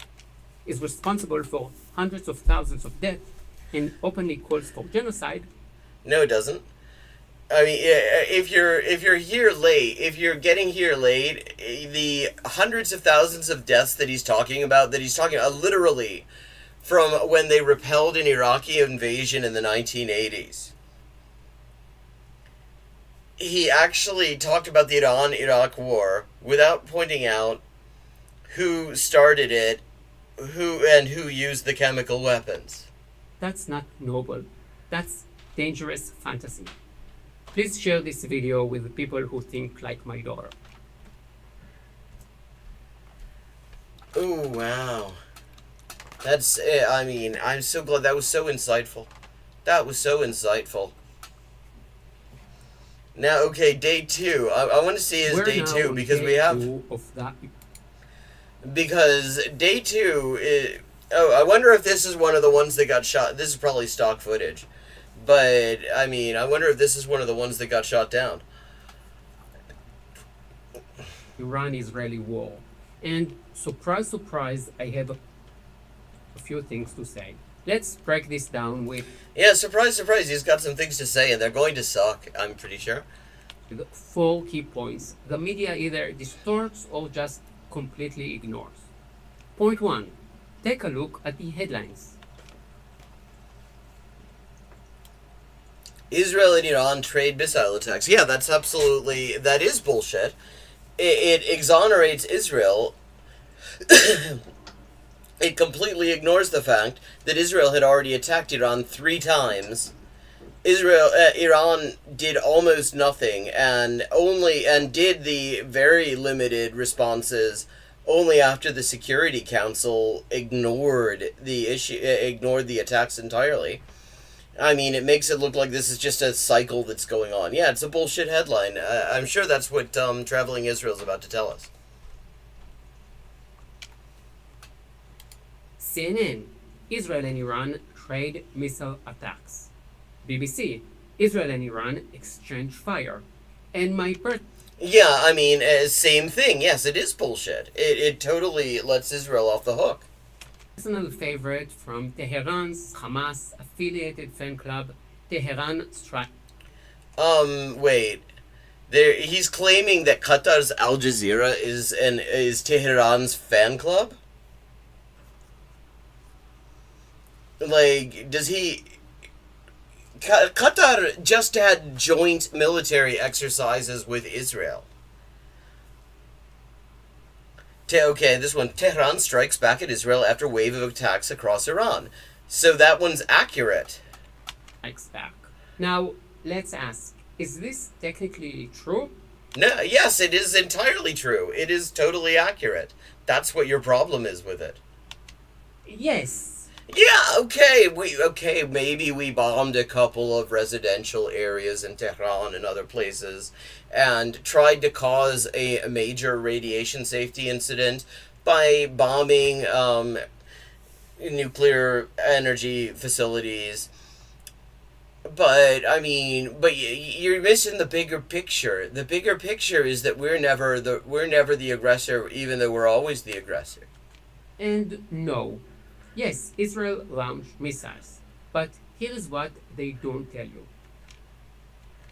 Is responsible for hundreds of thousands of deaths and openly calls for genocide. No, it doesn't. I mean, if you're here late, if you're getting here late, the hundreds of thousands of deaths that he's talking about literally from when they repelled an Iraqi invasion in the 1980s. He actually talked about the Iran-Iraq war without pointing out who started it, who used the chemical weapons. That's not noble. That's dangerous fantasy. Please share this video with the people who think like my daughter. Oh, wow. That's it. I mean, I'm so glad. That was so insightful. That was so insightful. Now, okay, day 2. I want to see his day 2 because we have... Because day 2 is... Oh, I wonder if this is one of the ones that got shot. This is probably stock footage. But, I mean, I wonder if this is one of the ones that got shot down. Iran-Israeli war. And, surprise, surprise, I have a few things to say. Let's break this down with... Yeah, surprise, surprise, he's got some things to say, and they're going to suck, I'm pretty sure. 4 key points. The media either distorts or just completely ignores. Point 1. Take a look at the headlines. Israel and Iran trade missile attacks. Yeah, that is bullshit. It exonerates Israel. It completely ignores the fact that Israel had already attacked Iran 3 times. Iran did almost nothing and did the very limited responses only after the Security Council ignored the attacks entirely. I mean, it makes it look like this is just a cycle that's going on. Yeah, it's a bullshit headline. I'm sure that's what Traveling Israel is about to tell us. CNN, Israel and Iran trade missile attacks. BBC, Israel and Iran exchange fire. And my Yeah, I mean, same thing. Yes, it is bullshit. It totally lets Israel off the hook. Personal favorite from Tehran's Hamas affiliated fan club, Tehran Strike. Wait. He's claiming that Qatar's Al Jazeera is Tehran's fan club? Like, does he... Qatar just had joint military exercises with Israel. Okay, this one. Tehran strikes back at Israel after wave of attacks across Iran. So that one's accurate. Strikes back. Now, let's ask, is this technically true? No, yes, it is entirely true. It is totally accurate. That's what your problem is with it. Yes. Yeah, okay, maybe we bombed a couple of residential areas in Tehran and other places and tried to cause a major radiation safety incident by bombing nuclear energy facilities. But you're missing the bigger picture. The bigger picture is that we're never the aggressor, even though we're always the aggressor. And no. Yes, Israel launched missiles, but here is what they don't tell you.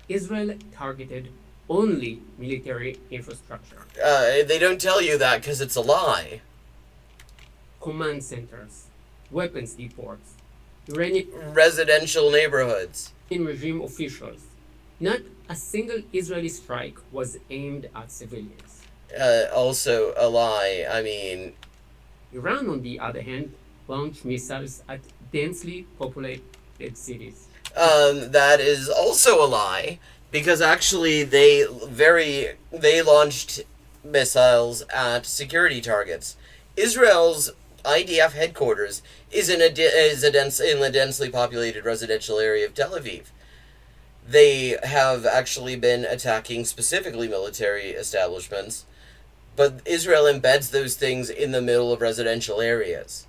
Israel targeted only military infrastructure. They don't tell you that because it's a lie. Command centers, weapons depots, Iranian Residential neighborhoods. regime officials. Not a single Israeli strike was aimed at civilians. Also a lie. Iran, on the other hand, launched missiles at densely populated cities. That is also a lie, because actually they launched missiles at security targets. Israel's IDF headquarters is in the densely populated residential area of Tel Aviv. They have actually been attacking specifically military establishments, but Israel embeds those things in the middle of residential areas.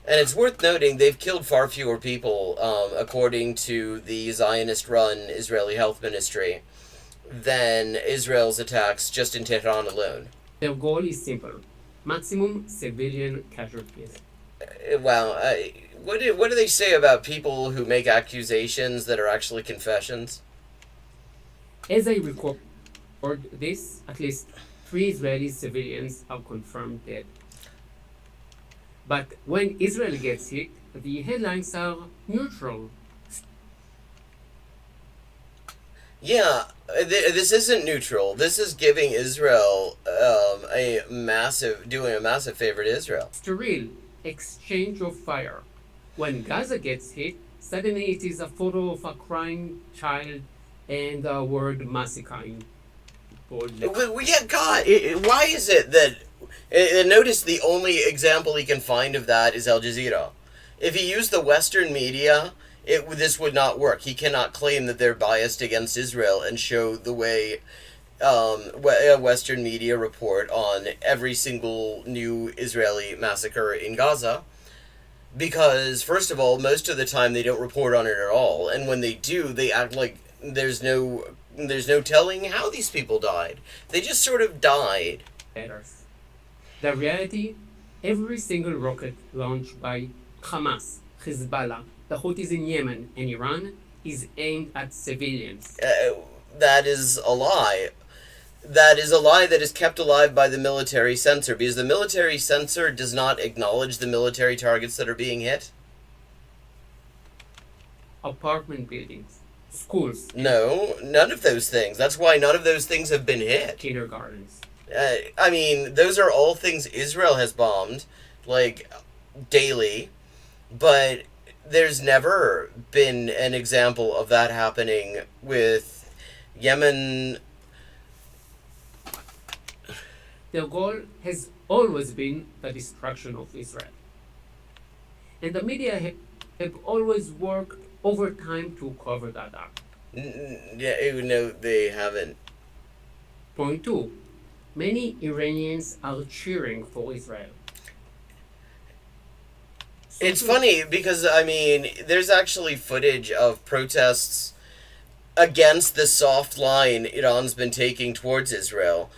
And it's worth noting they've killed far fewer people, according to the Zionist-run Israeli Health Ministry, than Israel's attacks just in Tehran alone. Their goal is simple: maximum civilian casualties. What do they say about people who make accusations that are actually confessions? As I record this, at least 3 Israeli civilians are confirmed dead. But when Israel gets hit, the headlines are neutral. Yeah, this isn't neutral. This is giving Israel doing a massive favor to Israel. Sterile exchange of fire. When Gaza gets hit, suddenly it is a photo of a crying child and the word massacring. Yeah, God, why is it that... notice the only example he can find of that is Al Jazeera. If he used the Western media, this would not work. He cannot claim that they're biased against Israel and show the way Western media report on every single new Israeli massacre in Gaza. Because, first of all, most of the time they don't report on it at all. And when they do, they act like there's no telling how these people died. They just sort of died. The reality, every single rocket launched by Hamas, Hezbollah, the Houthis in Yemen, and Iran is aimed at civilians. That is a lie. That is a lie that is kept alive by the military censor, because the military censor does not acknowledge the military targets that are being hit. Apartment buildings, schools. No, none of those things. That's why none of those things have been hit. Kindergartens. Those are all things Israel has bombed, daily, but there's never been an example of that happening with Yemen. Their goal has always been the destruction of Israel. And the media have always worked overtime to cover that up. No, they haven't. Point 2. Many Iranians are cheering for Israel. It's funny because, there's actually footage of protests against the soft line Iran's been taking towards Israel.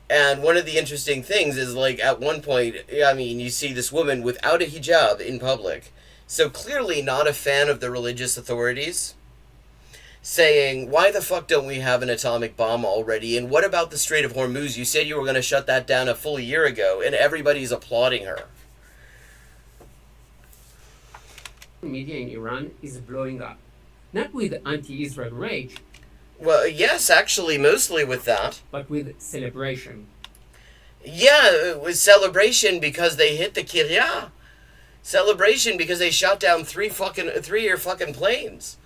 And one of the interesting things is, at one point, you see this woman without a hijab in public. So clearly not a fan of the religious authorities, saying, why the fuck don't we have an atomic bomb already? And what about the Strait of Hormuz? You said you were going to shut that down a full year ago, and everybody's applauding her. Media in Iran is blowing up. Not with anti-Israel rage. Well, yes, actually, mostly with that. But with celebration. Yeah, it was celebration because they hit the Kiryat. Celebration because they shot down three of your fucking planes.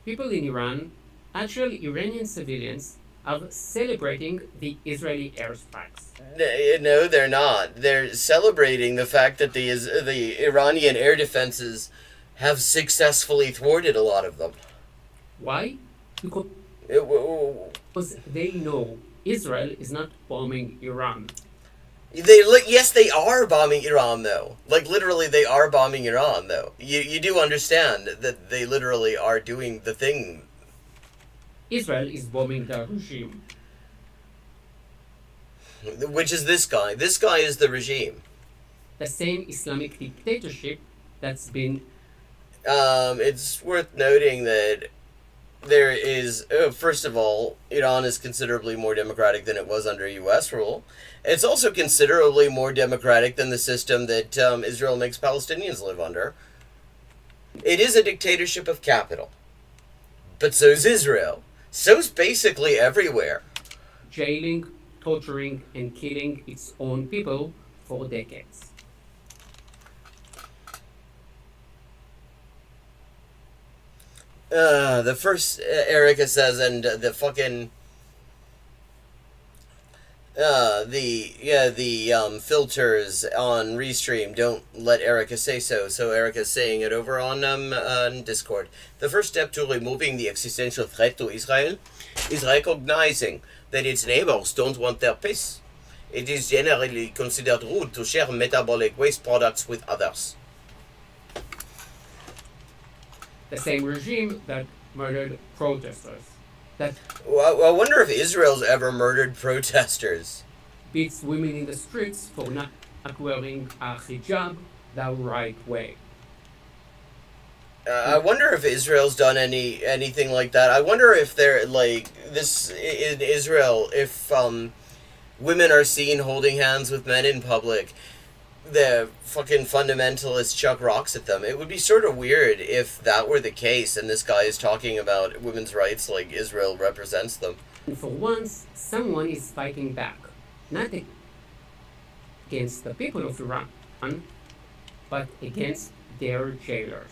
People in Iran, actually Iranian civilians, are celebrating the Israeli airstrikes. No, they're not. They're celebrating the fact that the Iranian air defenses have successfully thwarted a lot of them. Why? Because they know Israel is not bombing Iran. Yes, they are bombing Iran, though. Like, literally, they are bombing Iran, though. You do understand that they literally are doing the thing. Israel is bombing the regime. Which is this guy. This guy is the regime. The same Islamic dictatorship that's been... It's worth noting that there is... first of all, Iran is considerably more democratic than it was under U.S. rule. It's also considerably more democratic than the system that Israel makes Palestinians live under. It is a dictatorship of capital. But so's Israel. So's basically everywhere. Jailing, torturing, and killing its own people for decades. The first, Erica says, and the fucking... the filters on Restream don't let Erica say so, so Erica's saying it over on Discord. The first step to removing the existential threat to Israel is recognizing that its neighbors don't want their peace. It is generally considered rude to share metabolic waste products with others. The same regime that murdered protesters. That Well, I wonder if Israel's ever murdered protesters. beats women in the streets for not wearing a hijab the right way. I wonder if Israel's done anything like that. I wonder if they're like this in Israel. If women are seen holding hands with men in public, the fucking fundamentalists chuck rocks at them. It would be sort of weird if that were the case, and this guy is talking about women's rights like Israel represents them. And for once, someone is fighting back, not against the people of Iran, but against their jailers.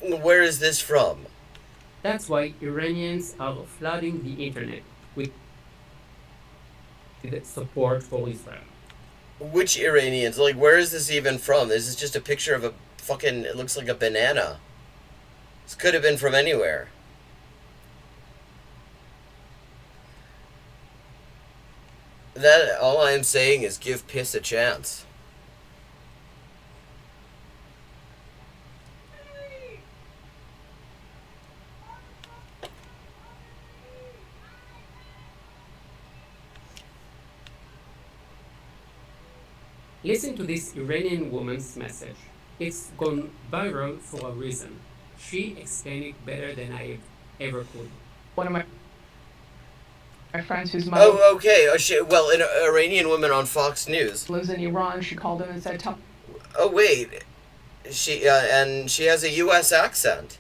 Where is this from? That's why Iranians are flooding the internet with support for Israel. Which Iranians? Like, where is this even from? This is just a picture of a fucking... It looks like a banana. This could have been from anywhere. That, all I am saying is give piss a chance. Listen to this Iranian woman's message. It's gone viral for a reason. She explained it better than I ever could. One of my friends whose mother Oh, okay. Well, an Iranian woman on Fox News. lives in Iran, she called him and said, Oh, wait. And she has a U.S. accent.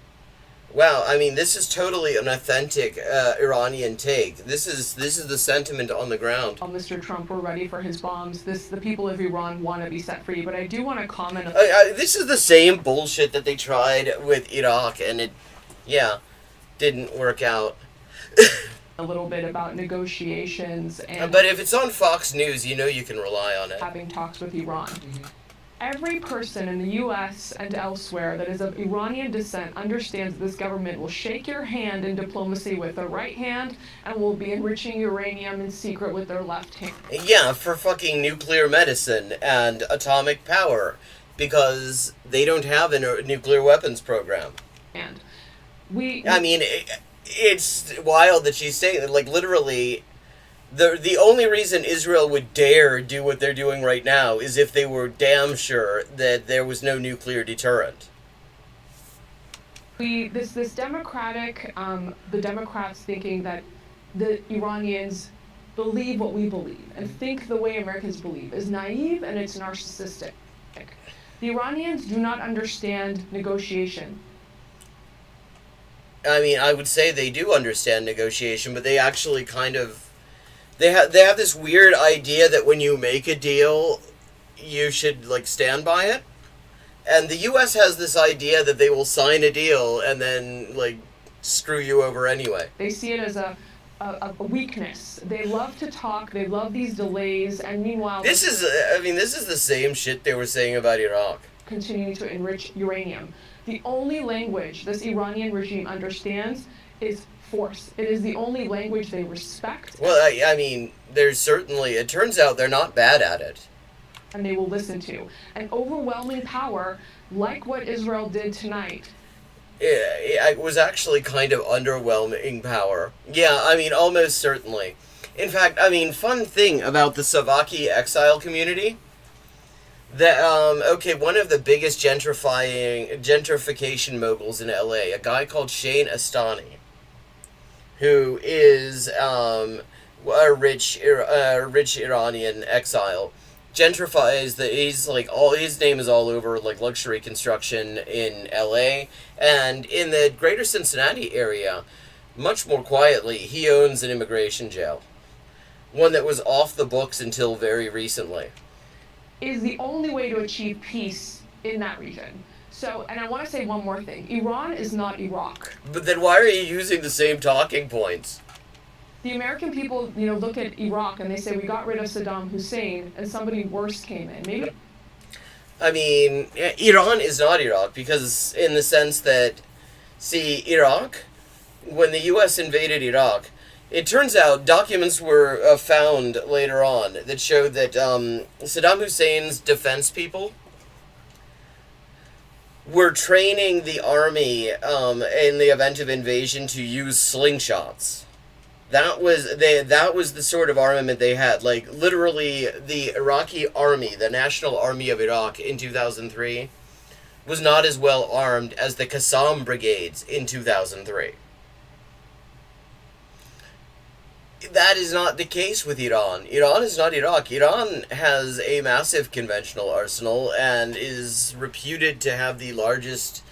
Wow, I mean, this is totally an authentic Iranian take. This is the sentiment on the ground. "Oh, Mr. Trump, we're ready for his bombs. The people of Iran want to be set free." But I do want to comment on This is the same bullshit that they tried with Iraq, and it, didn't work out. a little bit about negotiations and But if it's on Fox News, you know you can rely on it. having talks with Iran. Every person in the U.S. and elsewhere that is of Iranian descent understands this government will shake your hand in diplomacy with their right hand and will be enriching uranium in secret with their left hand. Yeah, for fucking nuclear medicine and atomic power, because they don't have a nuclear weapons program. And I mean, it's wild that she's saying that, like, literally... The only reason Israel would dare do what they're doing right now is if they were damn sure that there was no nuclear deterrent. This democratic, the Democrats thinking that the Iranians believe what we believe and think the way Americans believe is naive and it's narcissistic. The Iranians do not understand negotiation. I mean, I would say they do understand negotiation, but they actually kind of... They have this weird idea that when you make a deal, you should, like, stand by it. And the U.S. has this idea that they will sign a deal and then, like, screw you over anyway. They see it as a weakness. They love to talk, they love these delays, and meanwhile... This is the same shit they were saying about Iraq. Continuing to enrich uranium. The only language this Iranian regime understands is force. It is the only language they respect. Well, I mean, there's certainly... It turns out they're not bad at it. And they will listen to. An overwhelming power, like what Israel did tonight. It was actually kind of underwhelming power. Yeah, I mean, almost certainly. In fact, I mean, fun thing about the Savaki exile community... That, one of the biggest gentrification moguls in LA, a guy called Shane Astani, who is a rich Iranian exile, gentrifies his name is all over like luxury construction in LA, and in the greater Cincinnati area, much more quietly, he owns an immigration jail, one that was off the books until very recently. Is the only way to achieve peace in that region. So, and I want to say one more thing. Iran is not Iraq. But then why are you using the same talking points? The American people, look at Iraq and they say we got rid of Saddam Hussein and somebody worse came in. Maybe. I mean, Iran is not Iraq because in the sense that, see, Iraq, when the U.S. invaded Iraq, it turns out documents were found later on that showed that Saddam Hussein's defense people were training the army in the event of invasion to use slingshots. That was the sort of armament they had. Like, literally, the Iraqi army, the National Army of Iraq in 2003, was not as well armed as the Qassam brigades in 2003. That is not the case with Iran. Iran is not Iraq. Iran has a massive conventional arsenal and is reputed to have the largest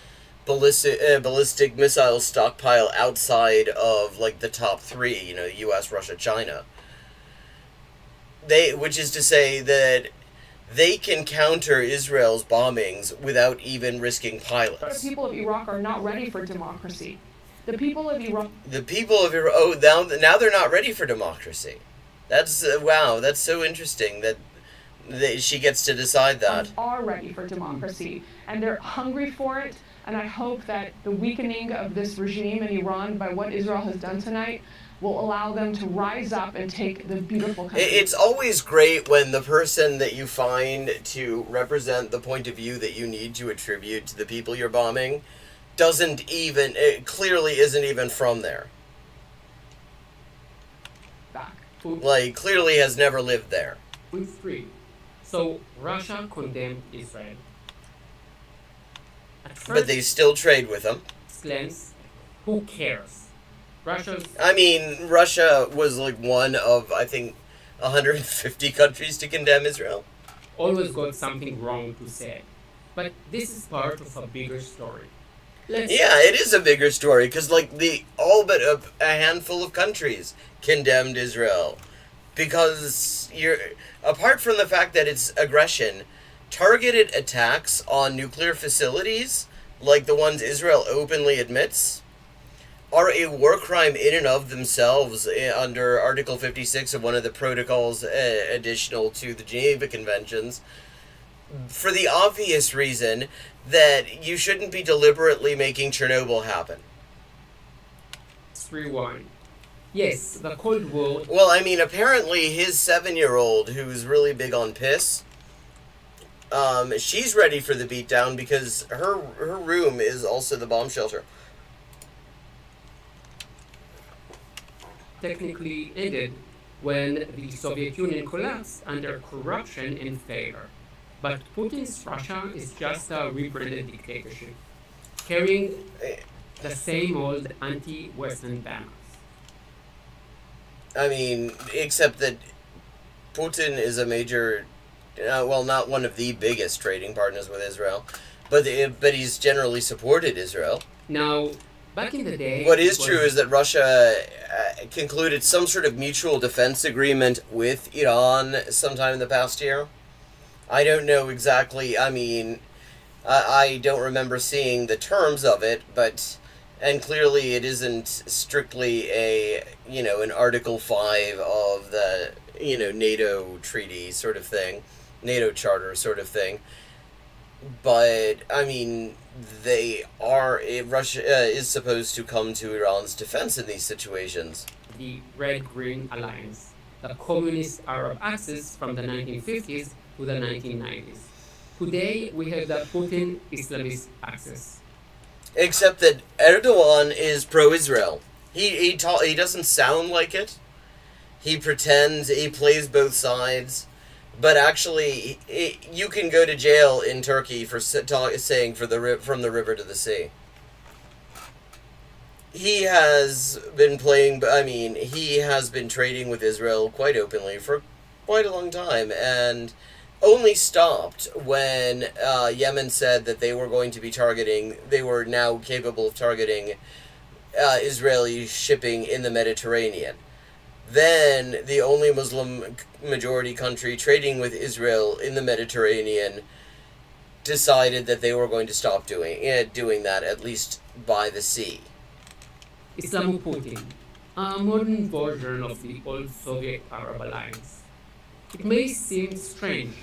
ballistic missile stockpile outside of like the top three, U.S., Russia, China. Which is to say that they can counter Israel's bombings without even risking pilots. The people of Iraq are not ready for democracy. The people of Iraq... now they're not ready for democracy. That's, wow, that's so interesting that she gets to decide that. ...are ready for democracy, and they're hungry for it, and I hope that the weakening of this regime in Iran by what Israel has done tonight will allow them to rise up and take the beautiful country. It's always great when the person that you find to represent the point of view that you need to attribute to the people you're bombing clearly isn't even from there. Like, clearly has never lived there. Point 3. So, Russia condemned Israel. But they still trade with them. Glance, who cares? Russia was like one of, I think, 150 countries to condemn Israel. Always got something wrong to say. But this is part of a bigger story. It is a bigger story because like all but a handful of countries condemned Israel because apart from the fact that it's aggression, targeted attacks on nuclear facilities like the ones Israel openly admits are a war crime in and of themselves under Article 56 of one of the protocols additional to the Geneva Conventions, for the obvious reason that you shouldn't be deliberately making Chernobyl happen. 3-1. Yes, the Cold War... Well, I mean, apparently his 7-year-old, who's really big on piss, she's ready for the beatdown because her room is also the bomb shelter. Technically ended when the Soviet Union collapsed under corruption and failure. But Putin's Russia is just a rebranded dictatorship, carrying the same old anti-Western banners. I mean, except that Putin is a major, not one of the biggest trading partners with Israel, but he's generally supported Israel. Now, Back in the day, What is it was- true is that Russia concluded some sort of mutual defense agreement with Iran sometime in the past year. I don't know exactly. I mean, I don't remember seeing the terms of it, and clearly it isn't strictly an Article 5 of the, NATO treaty sort of thing, NATO charter sort of thing. But, I mean, Russia is supposed to come to Iran's defense in these situations. the Red-Green Alliance, the communist Arab axis from the 1950s to the 1990s. Today, we have the Putin Islamist axis. Except that Erdogan is pro-Israel. He doesn't sound like it. He pretends, he plays both sides. But actually, you can go to jail in Turkey for saying from the river to the sea. He has been he has been trading with Israel quite openly for quite a long time, and only stopped when Yemen said that they were now capable of targeting Israeli shipping in the Mediterranean. Then the only Muslim majority country trading with Israel in the Mediterranean decided that they were going to stop doing that, at least by the sea. Islamoputin, a modern version of the old Soviet Arab alliance. It may seem strange.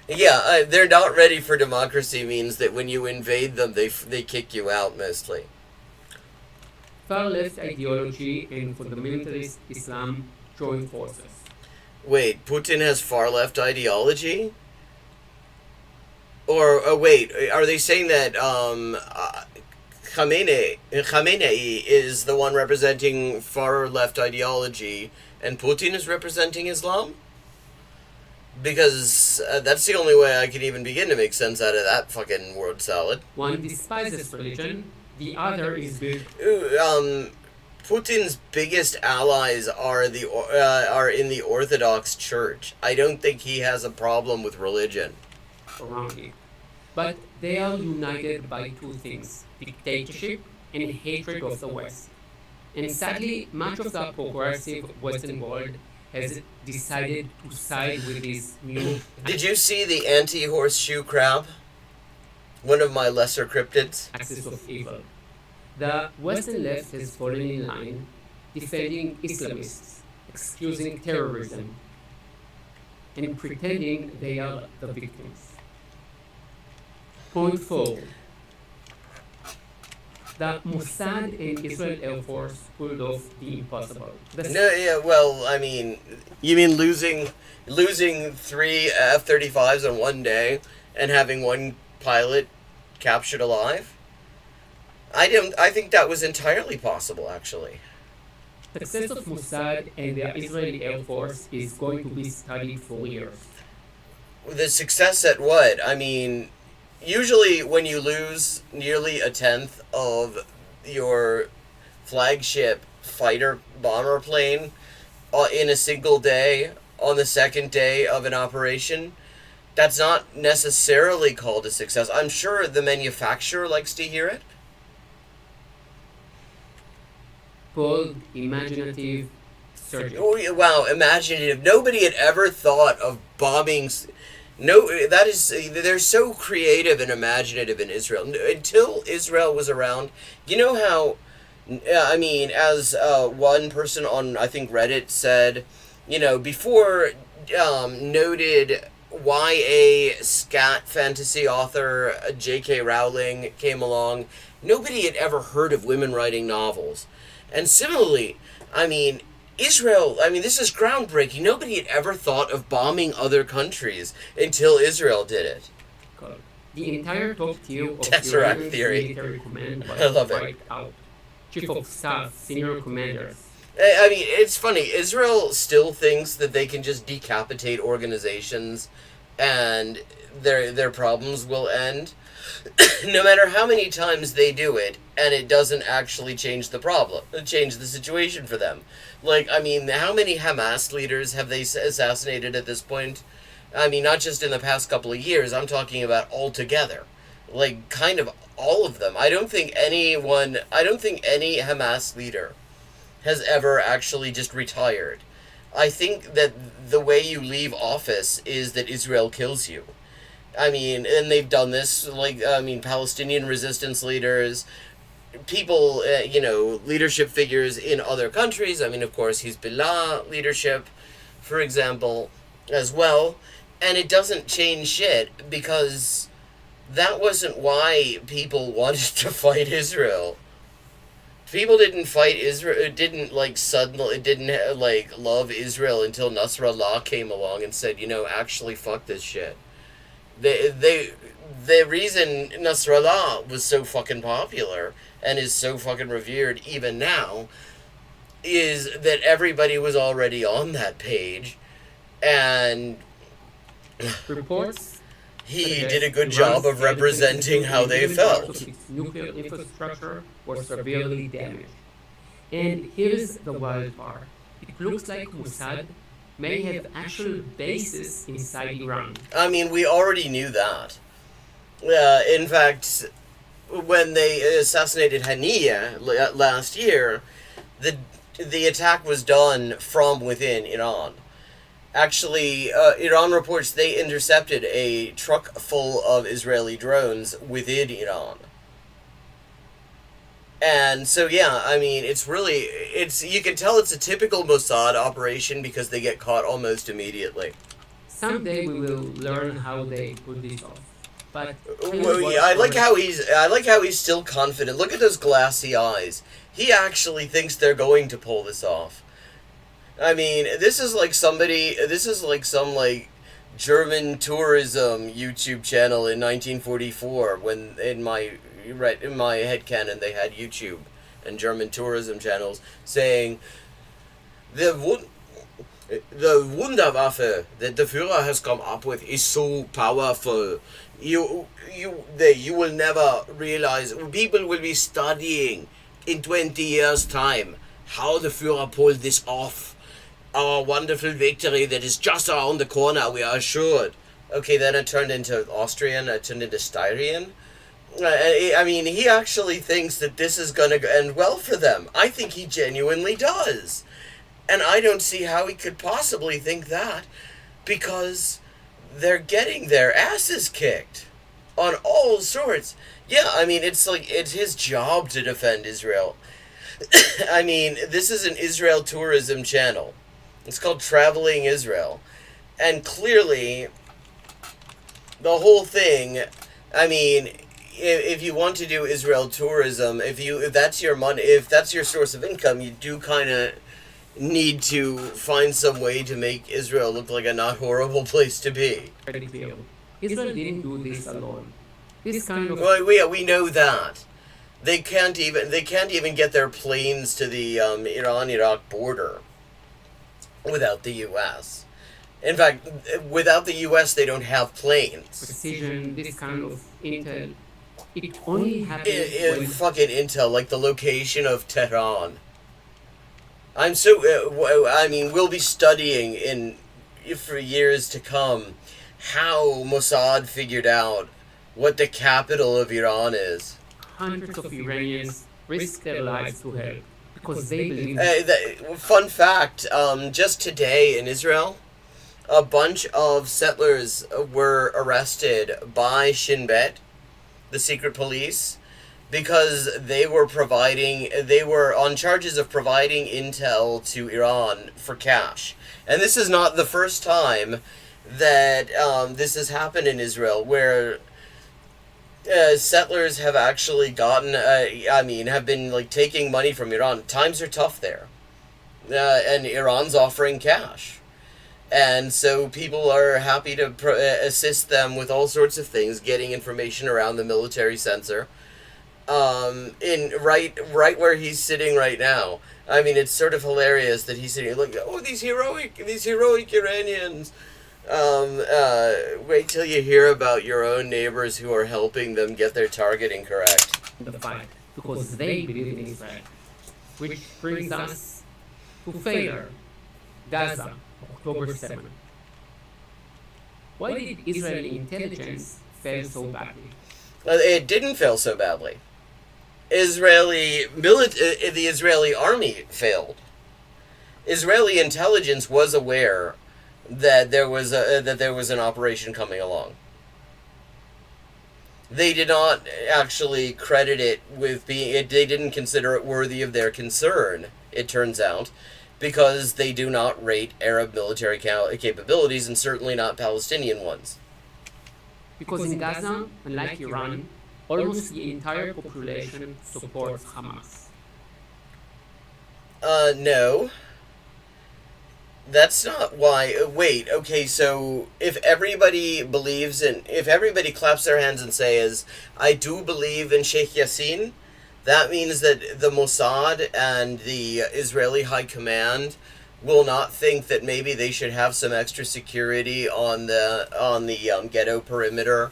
Yeah, they're not ready for democracy means that when you invade them, they kick you out mostly. Far-left ideology and fundamentalist Islam join forces. Wait, Putin has far-left ideology? Or, wait, are they saying that Khamenei is the one representing far-left ideology and Putin is representing Islam? Because that's the only way I can even begin to make sense out of that fucking word salad. One despises religion, the other is big. Putin's biggest allies are in the Orthodox Church. I don't think he has a problem with religion. Around it. But they are united by two things, dictatorship and hatred of the West. And sadly, much of the progressive Western world has decided to side with this new... Did you see the anti-horseshoe crab? One of my lesser cryptids? Axis of evil. The Western left has fallen in line, defending Islamists, excusing terrorism, and pretending they are the victims. Point 4. The Mossad and Israel Air Force pulled off the impossible. You mean losing 3 F-35s in one day and having one pilot captured alive? I think that was entirely possible, actually. The success of Mossad and the Israeli Air Force is going to be studied for years. The success at what? I mean, usually when you lose nearly a tenth of your flagship fighter bomber plane in a single day, on the second day of an operation, that's not necessarily called a success. I'm sure the manufacturer likes to hear it. Bold, imaginative, surgical. Oh, wow, imaginative. Nobody had ever thought of bombing. They're so creative and imaginative in Israel. Until Israel was around, you know how, as one person on, I think, Reddit said, before noted YA scat fantasy author J.K. Rowling came along, nobody had ever heard of women writing novels. And similarly, Israel, this is groundbreaking. Nobody had ever thought of bombing other countries until Israel did it. The entire top tier of Tesseract Iranian theory. military command was I love it. wiped out. Chief of staff, senior commanders. It's funny. Israel still thinks that they can just decapitate organizations and their problems will end. No matter how many times they do it, and it doesn't actually change the situation for them. How many Hamas leaders have they assassinated at this point? Not just in the past couple of years, I'm talking about altogether. Like, kind of all of them. I don't think any Hamas leader has ever actually just retired. I think that the way you leave office is that Israel kills you. I mean, and they've done this, Palestinian resistance leaders, people, leadership figures in other countries. I mean, of course, Hezbollah leadership, for example, as well. And it doesn't change shit, because that wasn't why people wanted to fight Israel. People didn't fight Israel, didn't love Israel until Nasrallah came along and said, actually fuck this shit. The reason Nasrallah was so fucking popular and is so fucking revered even now is that everybody was already on that page, and reports he did a good job of representing how they felt. Its nuclear infrastructure was severely damaged. And here's the wild part. It looks like Mossad may have actual bases inside Iran. I mean, we already knew that. In fact, when they assassinated Haniyeh last year, the attack was done from within Iran. Actually, Iran reports they intercepted a truck full of Israeli drones within Iran. And so, yeah, I mean, you can tell it's a typical Mossad operation because they get caught almost immediately. Someday we will learn how they pull this off. But I like how he's still confident. Look at those glassy eyes. He actually thinks they're going to pull this off. I mean, this is like some German tourism YouTube channel in 1944 when in my headcanon they had YouTube and German tourism channels saying the Wunderwaffe that the Führer has come up with is so powerful. You will never realize. People will be studying in 20 years' time how the Führer pulled this off. Our wonderful victory that is just around the corner, we are assured. Okay, then it turned into Austrian, it turned into Styrian. I mean, he actually thinks that this is going to end well for them. I think he genuinely does. And I don't see how he could possibly think that, because they're getting their asses kicked on all sorts. Yeah, I mean, it's his job to defend Israel. I mean, this is an Israel tourism channel. It's called Traveling Israel. And clearly, the whole thing, I mean, if you want to do Israel tourism, if that's your money, if that's your source of income, you do kind of need to find some way to make Israel look like a not horrible place to be. Israel didn't do this alone. This kind of we know that. They can't even get their planes to the Iran-Iraq border without the U.S. In fact, without the U.S., they don't have planes. Precision, this kind of intel, it only happens when fucking intel, like the location of Tehran. We'll be studying for years to come how Mossad figured out what the capital of Iran is. Hundreds of Iranians risk their lives to help because they believe. Fun fact: just today in Israel, a bunch of settlers were arrested by Shin Bet, the secret police, because they were on charges of providing intel to Iran for cash. And this is not the first time that this has happened in Israel, where settlers have actually have been taking money from Iran. Times are tough there, and Iran's offering cash, and so people are happy to assist them with all sorts of things, getting information around the military censor. In right where he's sitting right now. I mean, it's sort of hilarious that he's sitting like, oh, these heroic Iranians. Wait till you hear about your own neighbors who are helping them get their targeting correct. The fight, because they believe in Israel. Which brings us to failure. Gaza, October 7. Why did Israeli intelligence fail so badly? It didn't fail so badly. The Israeli army failed. Israeli intelligence was aware that there was an operation coming along. They did not actually credit it with being. They didn't consider it worthy of their concern. It turns out, because they do not rate Arab military capabilities, and certainly not Palestinian ones. Because in Gaza, unlike Iran, almost the entire population supports Hamas. No. That's not why. Wait, okay, so if everybody claps their hands and says, I do believe in Sheikh Yassin, that means that the Mossad and the Israeli High Command will not think that maybe they should have some extra security on the ghetto perimeter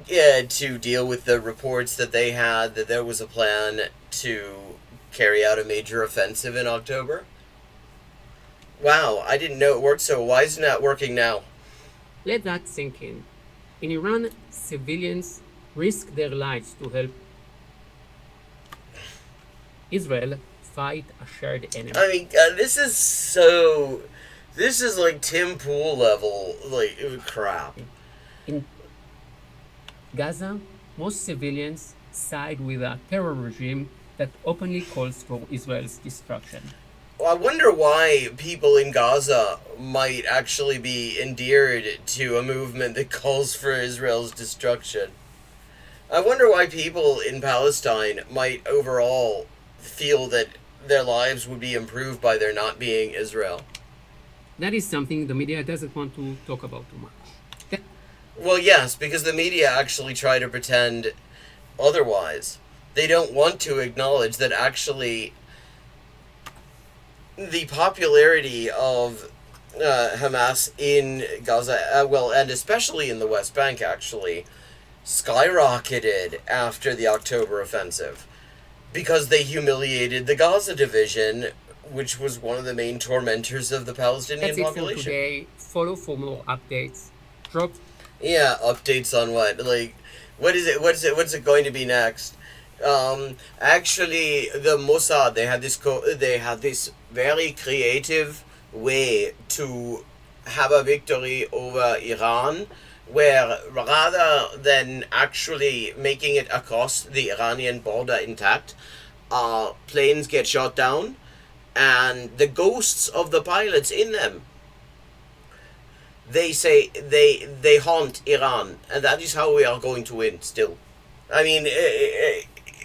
to deal with the reports that they had that there was a plan to carry out a major offensive in October? Wow, I didn't know it worked, so why isn't that working now? Let that sink in. In Iran, civilians risk their lives to help Israel fight a shared enemy. I mean, this is like Tim Pool level, like, crap. In Gaza, most civilians side with a terror regime that openly calls for Israel's destruction. Well, I wonder why people in Gaza might actually be endeared to a movement that calls for Israel's destruction. I wonder why people in Palestine might overall feel that their lives would be improved by there not being Israel. That is something the media doesn't want to talk about too much. Well, yes, because the media actually try to pretend otherwise. They don't want to acknowledge that actually the popularity of Hamas in Gaza, and especially in the West Bank, actually skyrocketed after the October offensive because they humiliated the Gaza division, which was one of the main tormentors of the Palestinian That's population. it for today. Follow for more updates. Drop. Yeah, updates on what? Like, what is it? What's it going to be next? Actually, the Mossad, they had this very creative way to have a victory over Iran, where rather than actually making it across the Iranian border intact, planes get shot down, and the ghosts of the pilots in them, they say they haunt Iran, and that is how we are going to win still. I mean,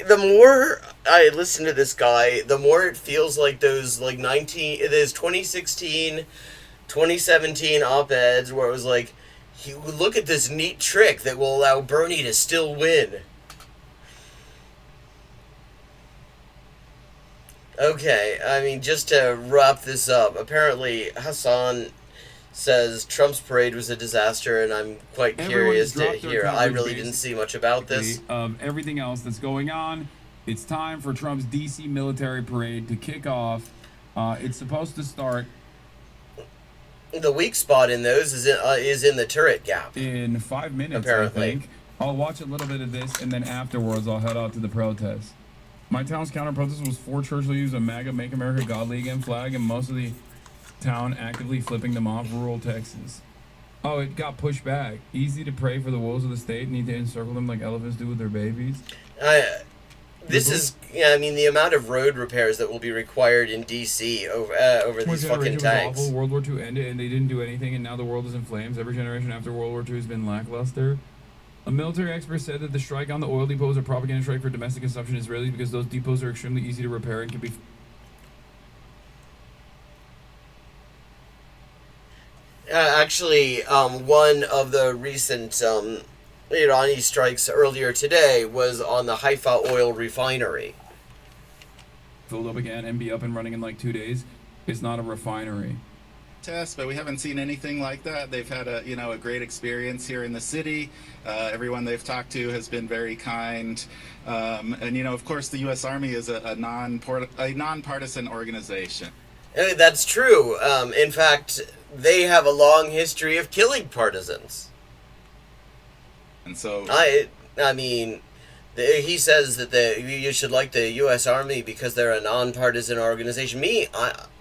the more I listen to this guy, the more it feels like those 2016, 2017 op-eds where it was like, look at this neat trick that will allow Bernie to still win. Okay, I mean, just to wrap this up, apparently Hassan says Trump's parade was a disaster, and I'm quite curious to hear. I really didn't see much about this. Of everything else that's going on, it's time for Trump's DC military parade to kick off. It's supposed to start. The weak spot in those is in the turret gap. In 5 minutes, apparently. I think. I'll watch a little bit of this, and then afterwards I'll head out to the protest. My town's counter-protest was 4 churches use a MAGA Make America Godly Again flag, and most of the town actively flipping them off. Rural Texas. Oh, it got pushed back. Easy to pray for the wolves of the state. Need to encircle them like elephants do with their babies. The amount of road repairs that will be required in DC over these fucking tanks. Awful. World War II ended and they didn't do anything, and now the world is in flames. Every generation after World War II has been lackluster. A military expert said that the strike on the oil depots are propaganda strike for domestic consumption Israelis because those depots are extremely easy to repair and can be. Actually, one of the recent Irani strikes earlier today was on the Haifa oil refinery. Filled up again and be up and running in like 2 days. It's not a refinery. Test, but we haven't seen anything like that. They've had a great experience here in the city. Everyone they've talked to has been very kind, and of course the U.S. Army is a nonpartisan organization. That's true. In fact, they have a long history of killing partisans. And so I mean, he says that you should like the U.S. Army because they're a nonpartisan organization.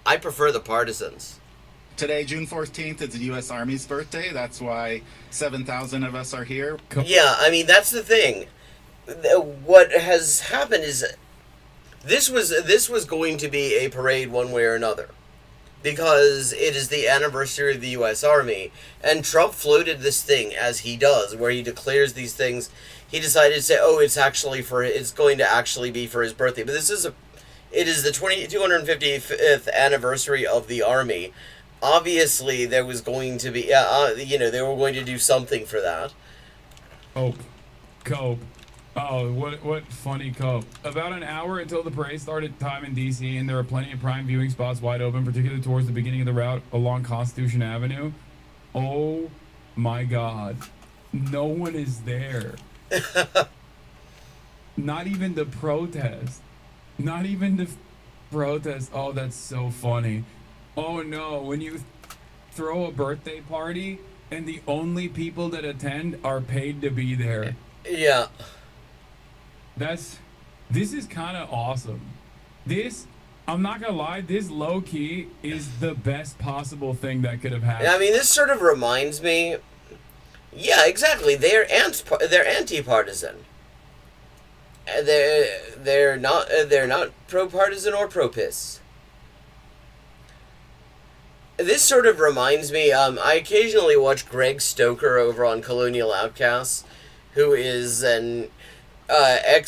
I prefer the partisans. today, June 14th, is the U.S. Army's birthday. That's why 7,000 of us are here. Yeah, I mean, that's the thing. What has happened is this was going to be a parade one way or another, because it is the anniversary of the U.S. Army, and Trump floated this thing as he does, where he declares these things. He decided to say, "Oh, it's going to actually be for his birthday." But it is the 250th anniversary of the Army. Obviously, there was going to be, they were going to do something for that. Cope. Oh, what funny cope. About an hour until the parade started time in D.C., and there were plenty of prime viewing spots wide open, particularly towards the beginning of the route along Constitution Avenue. Oh my God. No one is there. Not even the protest. Oh, that's so funny. Oh no, when you throw a birthday party and the only people that attend are paid to be there. Yeah. This is kind of awesome. I'm not gonna lie, this low-key is the best possible thing that could have happened. I mean, this sort of reminds me. Yeah, exactly. They're anti-partisan. They're not pro-partisan or pro-piss. This sort of reminds me. I occasionally watch Greg Stoker over on Colonial Outcasts, who is an I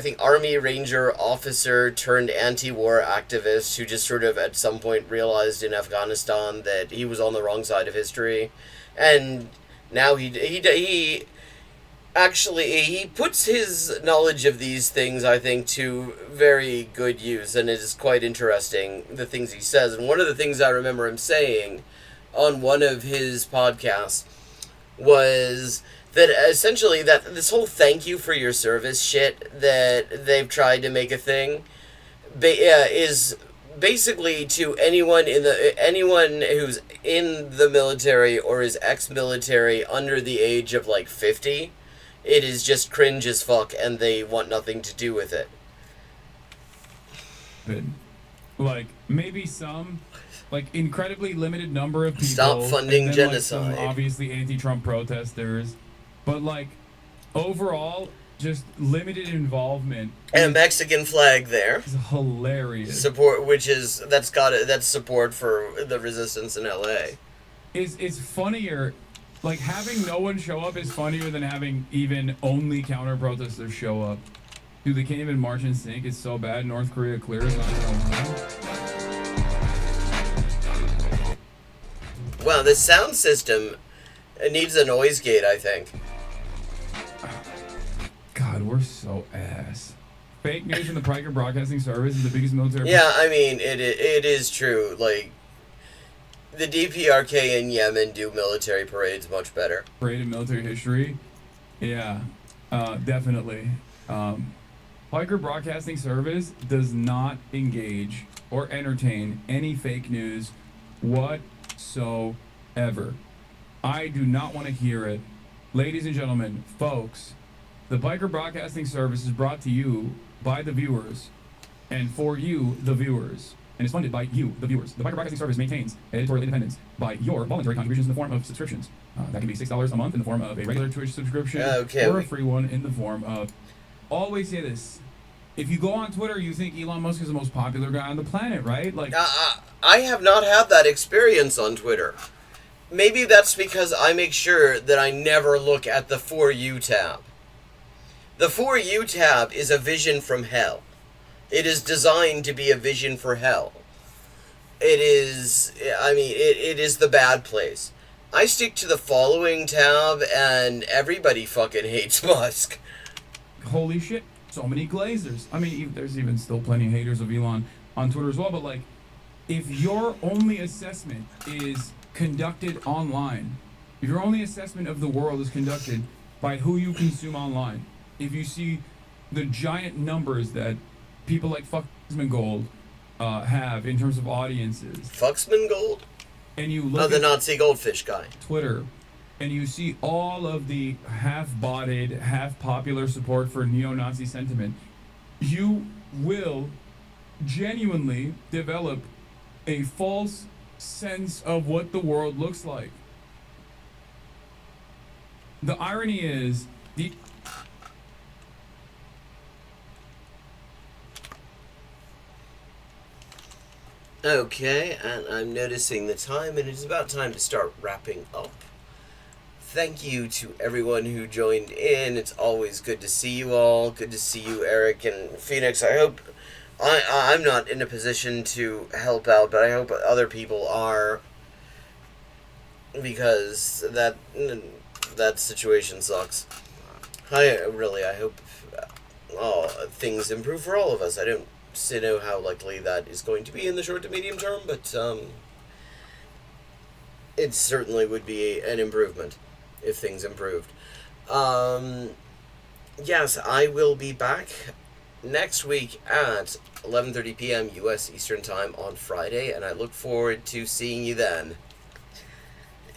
think Army Ranger officer turned anti-war activist who just sort of at some point realized in Afghanistan that he was on the wrong side of history, and now he puts his knowledge of these things, I think, to very good use, and it is quite interesting, the things he says. And one of the things I remember him saying on one of his podcasts was that essentially that this whole thank you for your service shit that they've tried to make a thing is basically to anyone who's in the military or is ex-military under the age of like 50. It is just cringe as fuck, and they want nothing to do with it. Like maybe some incredibly limited number of people stop funding and then, genocide. Some obviously anti-Trump protesters, but overall just limited involvement. And a Mexican flag there. It's hilarious. That's support for the resistance in LA. It's funnier. Having no one show up is funnier than having even only counter protesters show up. Dude, they can't even march in sync. It's so bad. North Korea clears. Wow, this sound system needs a noise gate, I think. God, we're so ass. Fake news from the Riker Broadcasting Service is the biggest military. Yeah, I mean, it is true. The DPRK in Yemen do military parades much better. Parade in military history? Yeah, definitely. Riker Broadcasting Service does not engage or entertain any fake news whatsoever. I do not want to hear it. Ladies and gentlemen, folks, the Biker Broadcasting Service is brought to you by the viewers and for you, the viewers. And is funded by you, the viewers. The Biker Broadcasting Service maintains editorial independence by your voluntary contributions in the form of subscriptions. That can be $6 a month in the form of a regular Twitch subscription or a free one in the form of... Always say this. If you go on Twitter, you think Elon Musk is the most popular guy on the planet, right? I have not had that experience on Twitter. Maybe that's because I make sure that I never look at the For You tab. The For You tab is a vision from hell. It is designed to be a vision for hell. It is the bad place. I stick to the following tab, and everybody fucking hates Musk. Holy shit, so many glazers. I mean, there's even still plenty of haters of Elon on Twitter as well, but if your only assessment is conducted online, if your only assessment of the world is conducted by who you consume online, if you see the giant numbers that people like Fucksman Gold have in terms of audiences. Fucksman Gold? And you look the Nazi goldfish guy. Twitter, and you see all of the half-botted, half-popular support for neo-Nazi sentiment, you will genuinely develop a false sense of what the world looks like. The irony is, Okay, and I'm noticing the time, and it is about time to start wrapping up. Thank you to everyone who joined in. It's always good to see you all. Good to see you, Eric and Phoenix. I hope I'm not in a position to help out, but I hope other people are, because that situation sucks. I hope things improve for all of us. I don't know how likely that is going to be in the short to medium term, but it certainly would be an improvement if things improved. Yes, I will be back next week at 11:30 p.m. U.S. Eastern Time on Friday, and I look forward to seeing you then.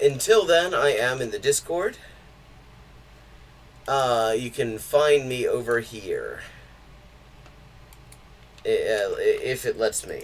Until then, I am in the Discord. You can find me over here, if it lets me.